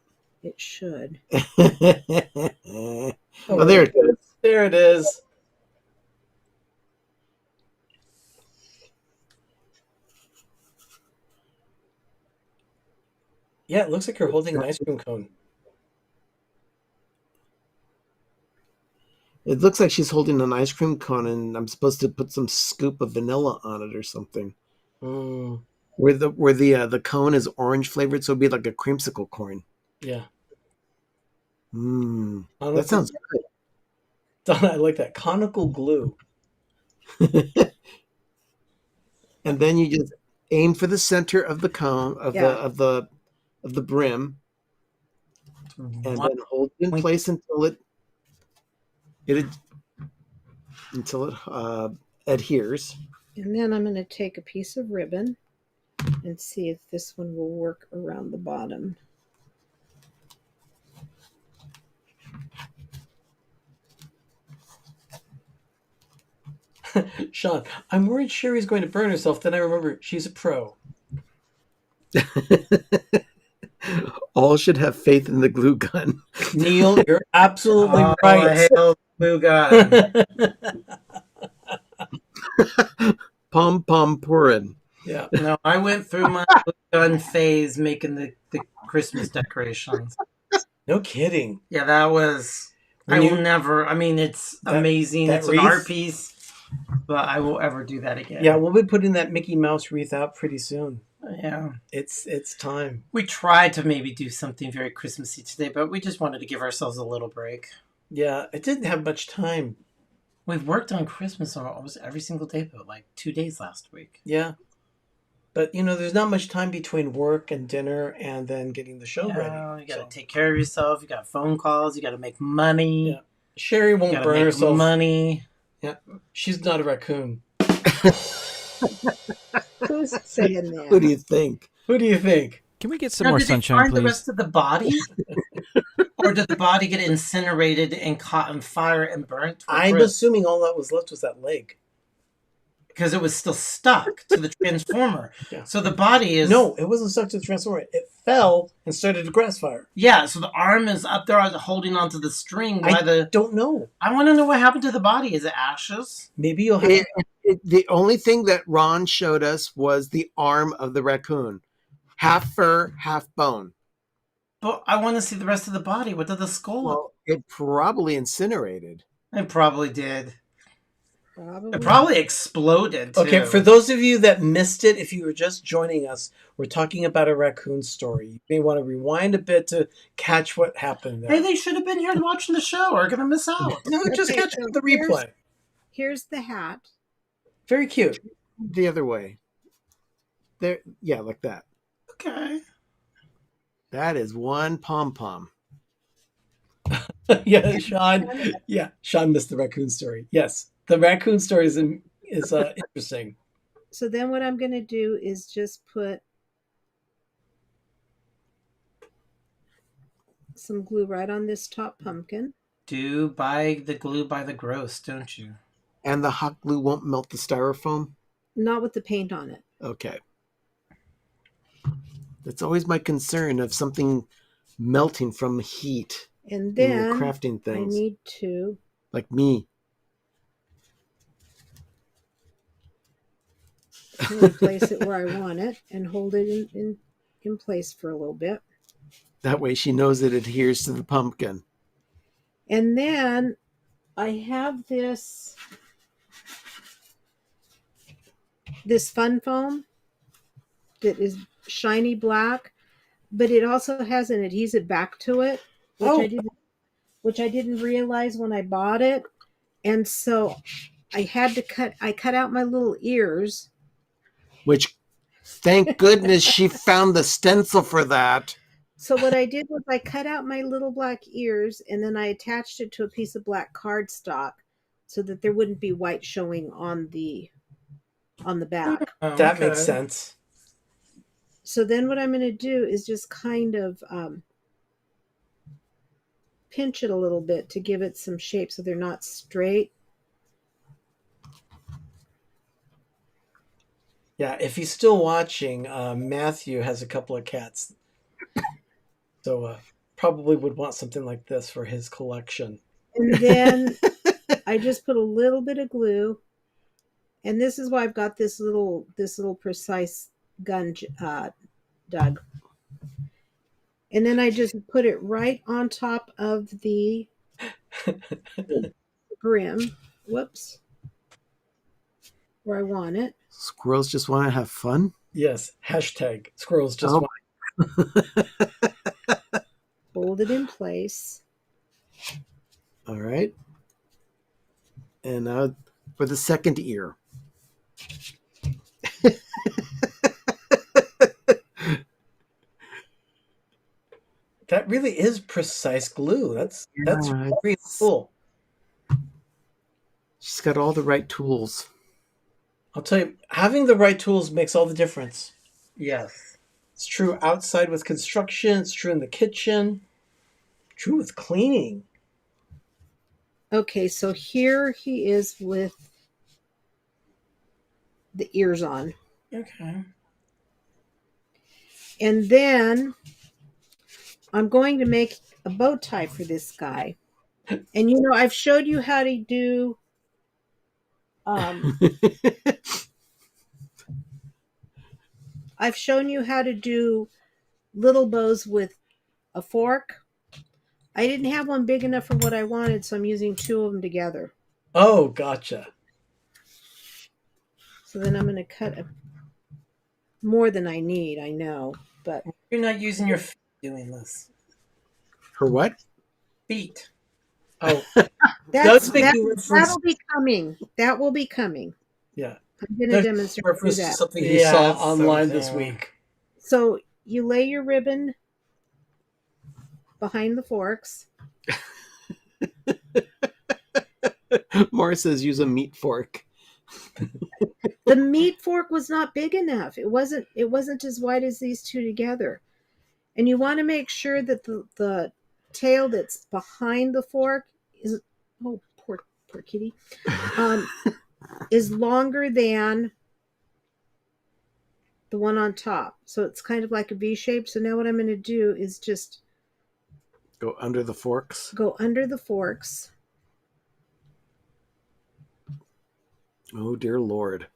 Speaker 6: it should.
Speaker 5: Oh, there it is.
Speaker 3: There it is. Yeah, it looks like you're holding an ice cream cone.
Speaker 5: It looks like she's holding an ice cream cone, and I'm supposed to put some scoop of vanilla on it or something.
Speaker 3: Mm.
Speaker 5: Where the cone is orange flavored, so it'd be like a creamsicle corn.
Speaker 3: Yeah.
Speaker 5: That sounds good.
Speaker 3: Donna, I like that. Conical glue.
Speaker 5: And then you just aim for the center of the cone of
Speaker 6: Yeah.
Speaker 5: the brim, and
Speaker 2: One-
Speaker 5: then hold it in place until it adheres.
Speaker 6: And then I'm going to take a piece of ribbon and see if this one will work around the bottom.
Speaker 3: Sean, I'm worried Sherry's going to burn herself. Then I remember she's a pro.
Speaker 5: All should have faith in the glue gun.
Speaker 3: Neil, you're absolutely
Speaker 2: Oh,
Speaker 3: right.
Speaker 2: hail glue gun.
Speaker 5: Pom pom pourin'.
Speaker 3: Yeah.
Speaker 2: No, I went through my glue gun phase making the Christmas decorations.
Speaker 3: No kidding.
Speaker 2: Yeah, that was.
Speaker 3: When
Speaker 2: I
Speaker 3: you-
Speaker 2: will never. I mean, it's
Speaker 3: That-
Speaker 2: amazing.
Speaker 3: that
Speaker 2: It's an
Speaker 3: wreath?
Speaker 2: art piece, but I will ever do that again.
Speaker 3: Yeah, we'll be putting that Mickey Mouse wreath out pretty soon.
Speaker 2: Yeah.
Speaker 3: It's time.
Speaker 2: We tried to maybe do something very Christmassy today, but we just wanted to give ourselves a little break.
Speaker 3: Yeah, I didn't have much time.
Speaker 2: We've worked on Christmas almost every single day, though, like 2 days last week.
Speaker 3: Yeah. But, there's not much time between work and dinner and then getting the show
Speaker 2: You
Speaker 3: ready.
Speaker 2: got to
Speaker 3: So,
Speaker 2: take care of yourself. You got phone calls. You got to make money.
Speaker 3: Yeah. Sherry
Speaker 2: You
Speaker 3: won't
Speaker 2: got to
Speaker 3: burn
Speaker 2: make
Speaker 3: herself.
Speaker 2: money.
Speaker 3: Yeah. She's not a raccoon.
Speaker 6: Who's saying that?
Speaker 5: What do you think?
Speaker 3: Who do you think?
Speaker 1: Can we get some
Speaker 2: Now,
Speaker 1: more
Speaker 2: did they
Speaker 1: sunshine,
Speaker 2: find the
Speaker 1: please?
Speaker 2: rest of the body? Or did the body get incinerated and caught on fire and burnt?
Speaker 3: I'm assuming all that was left was that leg.
Speaker 2: Because it was still stuck to the transformer.
Speaker 3: Yeah.
Speaker 2: So the body is...
Speaker 3: No, it wasn't stuck to the transformer. It fell and started a grass fire.
Speaker 2: Yeah, so the arm is up there holding onto the string by the...
Speaker 3: Don't know.
Speaker 2: I want to know what happened to the body. Is it ashes?
Speaker 3: Maybe you'll have.
Speaker 5: The only thing that Ron showed us was the arm of the raccoon. Half fur, half bone.
Speaker 2: But I want to see the rest of the body. What did the skull look?
Speaker 5: Well, it probably incinerated.
Speaker 2: It probably did.
Speaker 6: Probably.
Speaker 2: It probably exploded, too.
Speaker 3: Okay, for those of you that missed it, if you were just joining us, we're talking about a raccoon story. You may want to rewind a bit to catch what happened there.
Speaker 2: Hey, they should have been here watching the show. We're going to miss out.
Speaker 3: No, just
Speaker 6: Okay,
Speaker 3: catch
Speaker 6: so
Speaker 3: the replay.
Speaker 6: Here's the hat.
Speaker 3: Very cute.
Speaker 5: The other way. There, yeah, like that.
Speaker 2: Okay.
Speaker 3: That
Speaker 5: That is one pom pom.
Speaker 3: yeah, Sean. Yeah, Sean missed the raccoon story. Yes, the raccoon story is interesting.
Speaker 6: So then what I'm going to do is just put some glue right on this top pumpkin.
Speaker 2: Do buy the glue by the gross, don't you?
Speaker 5: And the hot glue won't melt the styrofoam?
Speaker 6: Not with the paint on it.
Speaker 5: Okay. That's always my concern of something melting from heat
Speaker 6: And
Speaker 5: in your
Speaker 6: then
Speaker 5: crafting
Speaker 6: I
Speaker 5: things.
Speaker 6: need to
Speaker 5: Like me.
Speaker 6: really place it where I want it and hold it in place for a little bit.
Speaker 5: That way she knows it adheres to the pumpkin.
Speaker 6: And then I have this fun foam that is shiny black, but it also has an adhesive back to it, which I didn't realize when I bought it. And so I cut out my little ears.
Speaker 5: Which, thank goodness she found the stencil for that.
Speaker 6: So what I did was I cut out my little black ears and then I attached it to a piece of black cardstock so that there wouldn't be white showing on the back.
Speaker 2: Oh,
Speaker 3: That
Speaker 2: okay.
Speaker 3: makes sense.
Speaker 6: So then what I'm going to do is just kind of pinch it a little bit to give it some shape so they're not straight.
Speaker 3: Yeah, if he's still watching, Matthew has a couple of cats. So probably would want something like this for his collection.
Speaker 6: And then I just put a little bit of glue. And this is why I've got this little precise gun dug. And then I just put it right on top of the brim. Whoops. Where I want it.
Speaker 5: Squirrels just want to have fun.
Speaker 3: Yes. Hashtag squirrels just
Speaker 5: Oh.
Speaker 3: won.
Speaker 6: Hold it in place.
Speaker 5: All right. And now for the second ear.
Speaker 3: That really is precise glue. That's
Speaker 5: Yeah,
Speaker 3: really cool.
Speaker 5: She's got all the right tools.
Speaker 3: I'll tell you, having the right tools makes all the difference.
Speaker 2: Yes.
Speaker 3: It's true outside with construction. It's true in the kitchen. True with cleaning.
Speaker 6: Okay, so here he is with the ears on.
Speaker 2: Okay.
Speaker 6: And then I'm going to make a bow tie for this guy. And you know, I've showed you how to do I've shown you how to do little bows with a fork. I didn't have one big enough for what I wanted, so I'm using two of them together.
Speaker 3: Oh, gotcha.
Speaker 6: So then I'm going to cut more than I need, I know, but
Speaker 2: You're not using your feet doing this.
Speaker 5: Her what?
Speaker 2: Feet.
Speaker 3: Oh,
Speaker 6: that'll be coming. That will be coming.
Speaker 3: Yeah.
Speaker 6: I'm going to demonstrate
Speaker 3: Reference to
Speaker 6: that.
Speaker 3: something he saw
Speaker 2: Yeah,
Speaker 3: online this
Speaker 2: something.
Speaker 3: week.
Speaker 6: So you lay your ribbon behind the forks.
Speaker 5: Mara says use a meat fork.
Speaker 6: The meat fork was not big enough. It wasn't as wide as these two together. And you want to make sure that the tail that's behind the fork is poor kitty is longer than the one on top. So it's kind of like a V shape. So now what I'm going to do is just
Speaker 5: Go under the forks.
Speaker 6: go under the forks.
Speaker 5: Oh dear Lord.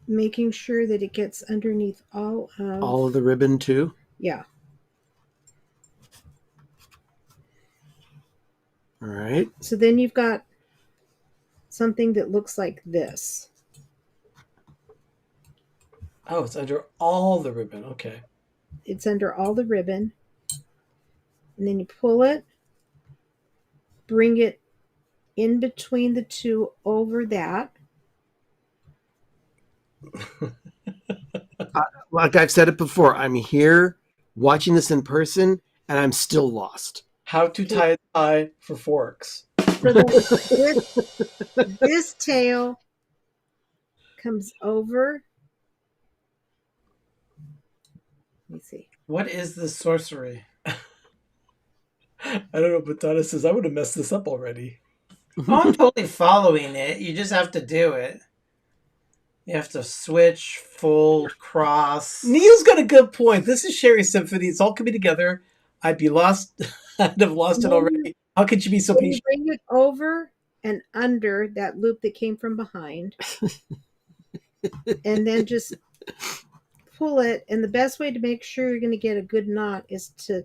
Speaker 6: Making sure that it gets underneath all
Speaker 5: of the ribbon too?
Speaker 6: Yeah.
Speaker 5: All right.
Speaker 6: So then you've got something that looks like this.
Speaker 3: Oh, it's under all the ribbon. Okay.
Speaker 6: It's under all the ribbon. And then you pull it, bring it in between the two over that.
Speaker 5: Like I've said it before, I'm here watching this in person and I'm still lost.
Speaker 3: How to tie a tie for forks.
Speaker 6: So this tail comes over. Let me see.
Speaker 2: What is this sorcery?
Speaker 3: I don't know, but Donna says I would have messed this up already.
Speaker 2: Oh, I'm totally following it. You just have to do it. You have to switch, fold, cross.
Speaker 3: Neil's got a good point. This is Sherry's symphony. It's all coming together. I'd be lost. I'd have lost it already. How could you be so patient?
Speaker 6: You bring it over and under that loop that came from behind. And then just pull it. And the best way to make sure you're going to get a good knot is to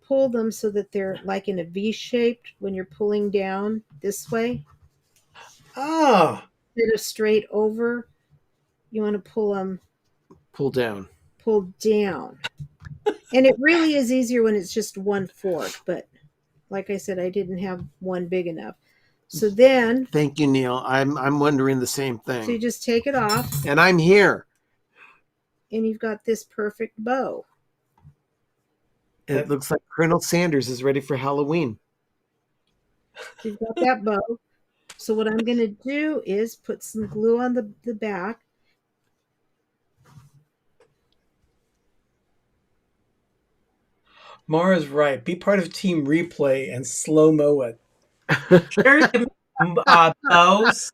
Speaker 6: pull them so that they're like in a V shaped when you're pulling down this way.
Speaker 3: Ah.
Speaker 6: Instead of straight over, you want to pull them.
Speaker 5: Pull down.
Speaker 6: And it really is easier when it's just one fork. But like I said, I didn't have one big enough. So then.
Speaker 5: Thank you, Neil. I'm wondering the same thing.
Speaker 6: So you just take it off.
Speaker 5: And I'm here.
Speaker 6: And you've got this perfect bow.
Speaker 5: It looks like Colonel Sanders is ready for Halloween.
Speaker 6: You've got that bow. So what I'm going to do is put some glue on the back.
Speaker 3: Mara's right. Be part of Team Replay and slow-mo it.
Speaker 2: Bows.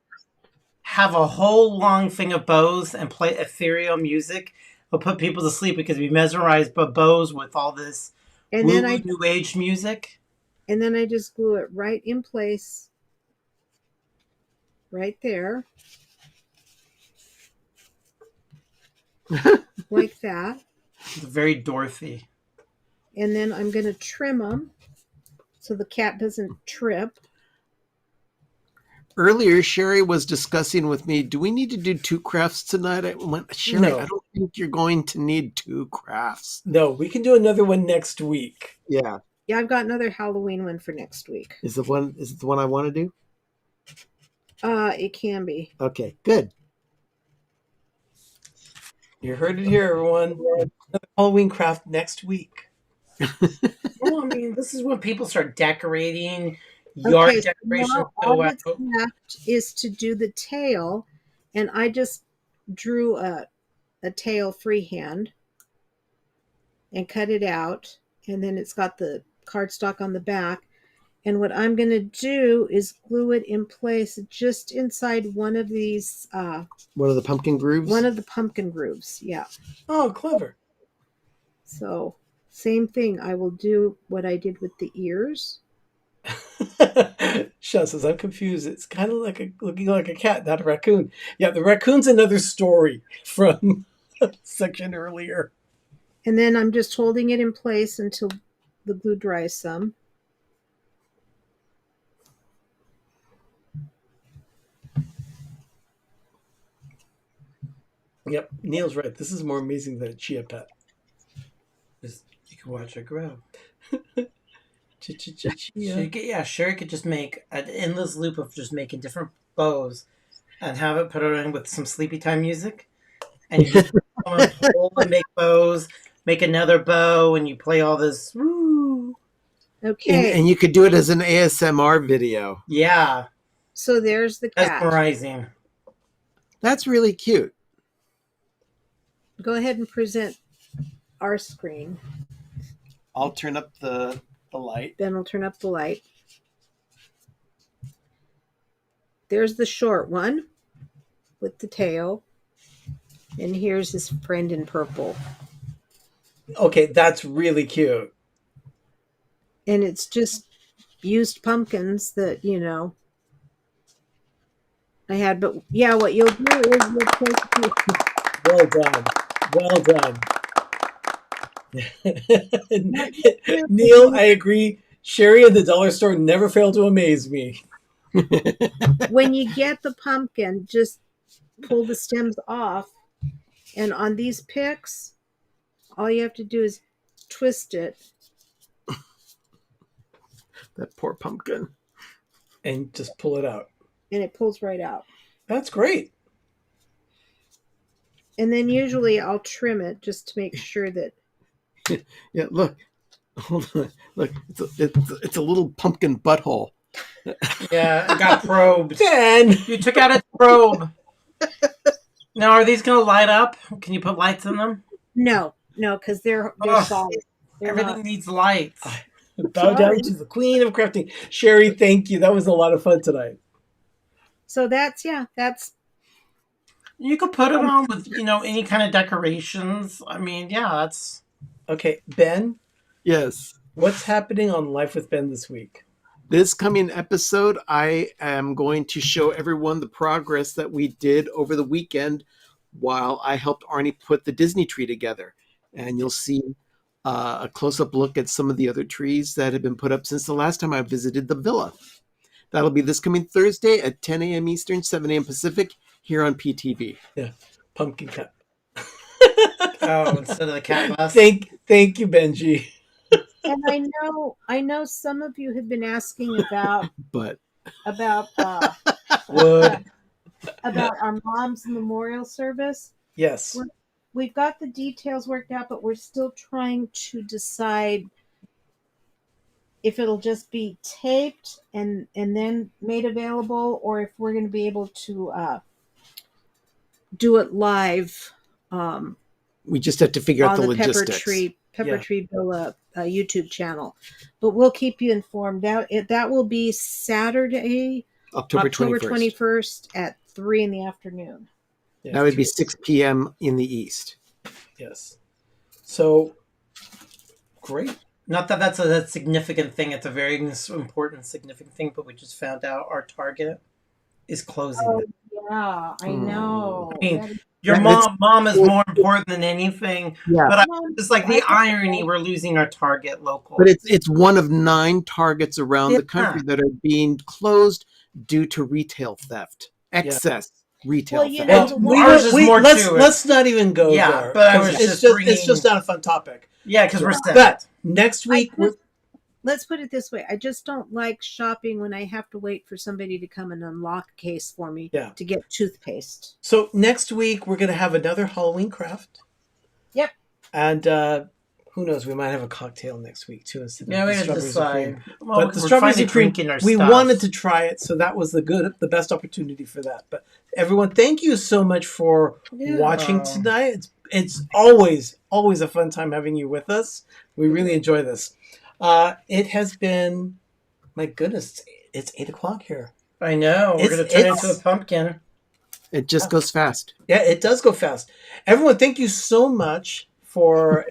Speaker 2: Have a whole long thing of bows and play ethereal music. It'll put people to sleep because we mesmerized by bows with all this new age music.
Speaker 6: And then I just glue it right in place. Right there. Like that.
Speaker 2: It's very Dorothy.
Speaker 6: And then I'm going to trim them so the cat doesn't trip.
Speaker 5: Earlier, Sherry was discussing with me, do we need to do 2 crafts tonight? I went, Sherry,
Speaker 3: No.
Speaker 5: I don't think you're going to need 2 crafts.
Speaker 3: No, we can do another one next week.
Speaker 5: Yeah.
Speaker 6: Yeah, I've got another Halloween one for next week.
Speaker 5: Is it the one I want to do?
Speaker 6: It can be.
Speaker 5: Okay, good.
Speaker 3: You heard it here, everyone. Another Halloween craft next week.
Speaker 2: Well, I mean, this is when people start decorating, yard
Speaker 6: Okay, so
Speaker 2: decorations
Speaker 6: now
Speaker 2: go
Speaker 6: all
Speaker 2: out.
Speaker 6: that's left is to do the tail, and I just drew a tail freehand and cut it out, and then it's got the cardstock on the back. And what I'm going to do is glue it in place just inside one of these,
Speaker 5: One of the pumpkin grooves?
Speaker 6: one of the pumpkin grooves. Yeah.
Speaker 3: Oh, clever.
Speaker 6: So same thing. I will do what I did with the ears.
Speaker 3: Sean says, I'm confused. It's kind of like looking like a cat, not a raccoon. Yeah, the raccoon's another story from a section earlier.
Speaker 6: And then I'm just holding it in place until the glue dries some.
Speaker 3: Yep, Neil's right. This is more amazing than a chia pet.
Speaker 2: Just, you can watch it grow.
Speaker 3: Chia.
Speaker 2: Sherry could just make an endless loop of just making different bows and have it put it in with some sleepy time music. And you just pull and make bows, make another bow, and you play all this. Woo.
Speaker 6: Okay.
Speaker 5: And you could do it as an ASMR video.
Speaker 2: Yeah,
Speaker 6: So there's the cat.
Speaker 2: mesmerizing.
Speaker 5: That's really cute.
Speaker 6: Go ahead and present our screen.
Speaker 5: I'll turn up the light.
Speaker 6: Then I'll turn up the light. There's the short one with the tail. And here's his friend in purple.
Speaker 3: Okay, that's really cute.
Speaker 6: And it's just used pumpkins that, I had. But yeah, what you'll do is you'll take
Speaker 3: Well done. Well done. Neil, I agree. Sherry at the dollar store never failed to amaze me.
Speaker 6: when you get the pumpkin, just pull the stems off. And on these picks, all you have to do is twist it.
Speaker 5: That poor pumpkin.
Speaker 3: And just pull it out.
Speaker 6: And it pulls right out.
Speaker 3: That's great.
Speaker 6: And then usually I'll trim it just to make sure that.
Speaker 5: Yeah, look. Hold on. Look, it's a little pumpkin butthole.
Speaker 2: Yeah, it got probed.
Speaker 3: Ben!
Speaker 2: You took out its probe. Now, are these going to light up? Can you put lights in them?
Speaker 6: No, because they're
Speaker 2: Ugh.
Speaker 6: solid. They're
Speaker 2: Everything
Speaker 6: not.
Speaker 2: needs lights.
Speaker 3: Bow down to the queen of crafting. Sherry, thank you. That was a lot of fun tonight.
Speaker 6: So that's.
Speaker 2: You could put it on with, any kind of decorations. I mean, yeah, that's...
Speaker 3: Okay, Ben,
Speaker 5: Yes.
Speaker 3: what's happening on Life with Ben this week?
Speaker 5: This coming episode, I am going to show everyone the progress that we did over the weekend while I helped Arnie put the Disney tree together. And you'll see a close-up look at some of the other trees that have been put up since the last time I visited the villa. That'll be this coming Thursday at 10 a.m. Eastern, 7 a.m. Pacific, here on PTV.
Speaker 3: Yeah, pumpkin cut.
Speaker 2: Oh, instead of the cat glass.
Speaker 3: Thank you, Benji.
Speaker 6: And I know some of you have been asking about
Speaker 5: But
Speaker 3: Wood.
Speaker 6: about our mom's memorial service.
Speaker 3: Yes.
Speaker 6: We've got the details worked out, but we're still trying to decide if it'll just be taped and then made available, or if we're going to be able to do it live
Speaker 5: we just have to figure out
Speaker 6: on
Speaker 5: the
Speaker 6: the
Speaker 5: logistics.
Speaker 6: Pepper Tree Villa YouTube channel. But we'll keep you informed. That will be Saturday,
Speaker 5: October
Speaker 6: 21st at 3 in the afternoon.
Speaker 3: Yes.
Speaker 5: That would be 6 p.m. in the East.
Speaker 3: Yes. So, great.
Speaker 2: Not that that's a significant thing. It's a very important, significant thing, but we just found out our Target is closing.
Speaker 6: Oh, yeah, I know.
Speaker 2: I mean,
Speaker 6: That is-
Speaker 2: Your mom is more important than anything.
Speaker 5: Yeah.
Speaker 2: But it's like the irony, we're losing our Target local.
Speaker 5: But it's one of 9 targets around the country that are being closed due to retail theft, excess retail
Speaker 6: Well, you
Speaker 5: theft.
Speaker 6: know,
Speaker 2: Well, ours is more to it.
Speaker 3: let's not even go
Speaker 2: Yeah,
Speaker 3: there.
Speaker 2: but I was
Speaker 3: 'cause
Speaker 2: just
Speaker 3: it's
Speaker 2: bringing-
Speaker 3: just not a fun topic.
Speaker 2: Yeah, because we're set.
Speaker 3: But next week,
Speaker 6: let's put it this way. I just don't like shopping when I have to wait for somebody to come and unlock a case for me
Speaker 3: Yeah.
Speaker 6: to get toothpaste.
Speaker 3: so next week we're going to have another Halloween craft.
Speaker 6: Yep.
Speaker 3: And who knows? We might have a cocktail next week too instead
Speaker 2: Yeah,
Speaker 3: of
Speaker 2: we
Speaker 3: the
Speaker 2: had to
Speaker 3: strawberries and cream.
Speaker 2: decide. Well,
Speaker 3: But the
Speaker 2: we're
Speaker 3: strawberries
Speaker 2: finally
Speaker 3: and cream,
Speaker 2: drinking our
Speaker 3: we
Speaker 2: stuff.
Speaker 3: wanted to try it, so that was the best opportunity for that. But everyone, thank you so much for watching tonight. It's always a fun time having you with us. We really enjoy this. It has been, my goodness, it's 8:00 here.
Speaker 2: I know. We're going to turn into a pumpkin.
Speaker 5: It just goes fast.
Speaker 3: Yeah, it does go fast. Everyone, thank you so much for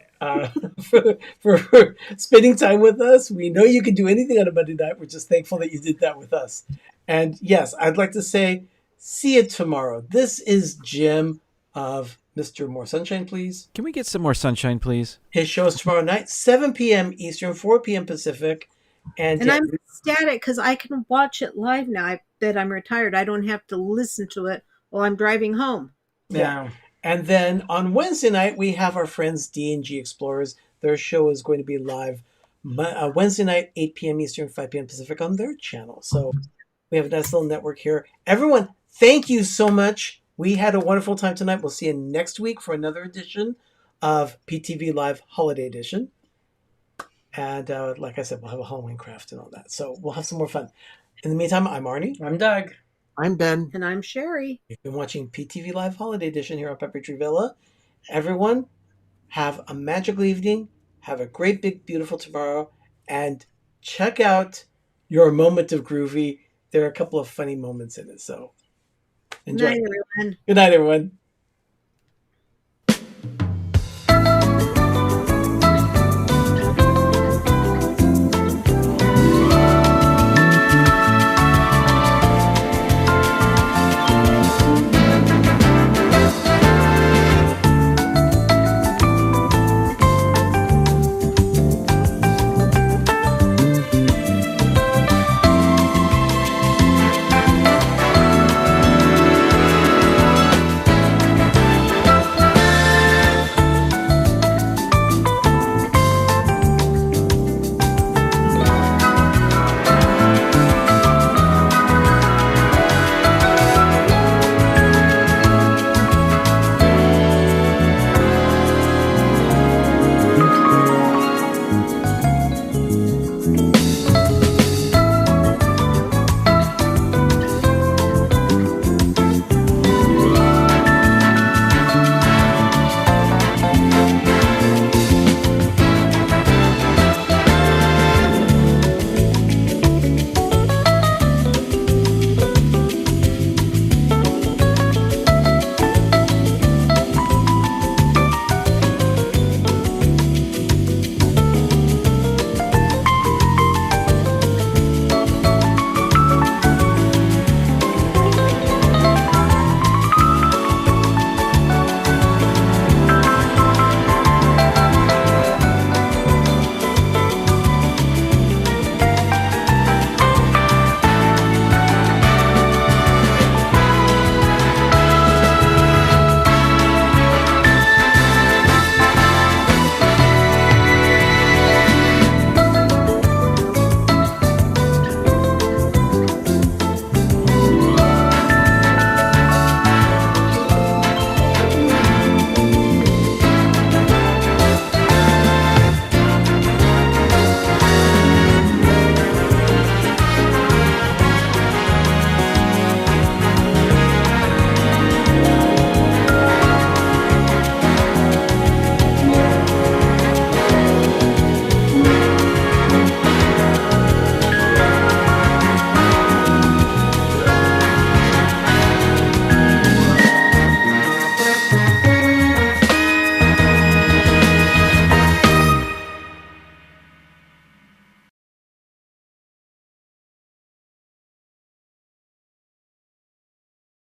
Speaker 3: for spending time with us. We know you can do anything on a Monday night. We're just thankful that you did that with us. And yes, I'd like to say, see you tomorrow. This is Jim of Mr. More Sunshine, Please.
Speaker 8: Can we get some more sunshine, please?
Speaker 3: His show is tomorrow night, 7 p.m. Eastern, 4 p.m. Pacific. And
Speaker 6: I'm ecstatic because I can watch it live now that I'm retired. I don't have to listen to it while I'm driving home.
Speaker 2: Yeah.
Speaker 3: And then on Wednesday night, we have our friends D&G Explorers. Their show is going to be live Wednesday night, 8 p.m. Eastern, 5 p.m. Pacific on their channel. So we have a nice little network here. Everyone, thank you so much. We had a wonderful time tonight. We'll see you next week for another edition of PTV Live Holiday Edition. And like I said, we'll have a Halloween craft and all that. So we'll have some more fun. In the meantime, I'm Arnie.
Speaker 2: I'm Doug.
Speaker 5: I'm Ben.
Speaker 6: And I'm Sherry.
Speaker 3: You've been watching PTV Live Holiday Edition here on Pepper Tree Villa. Everyone, have a magical evening. Have a great, big, beautiful tomorrow. And check out Your Moment of Groovy. There are a couple of funny moments in it. So enjoy.
Speaker 6: Good night, everyone.
Speaker 3: Good night, everyone.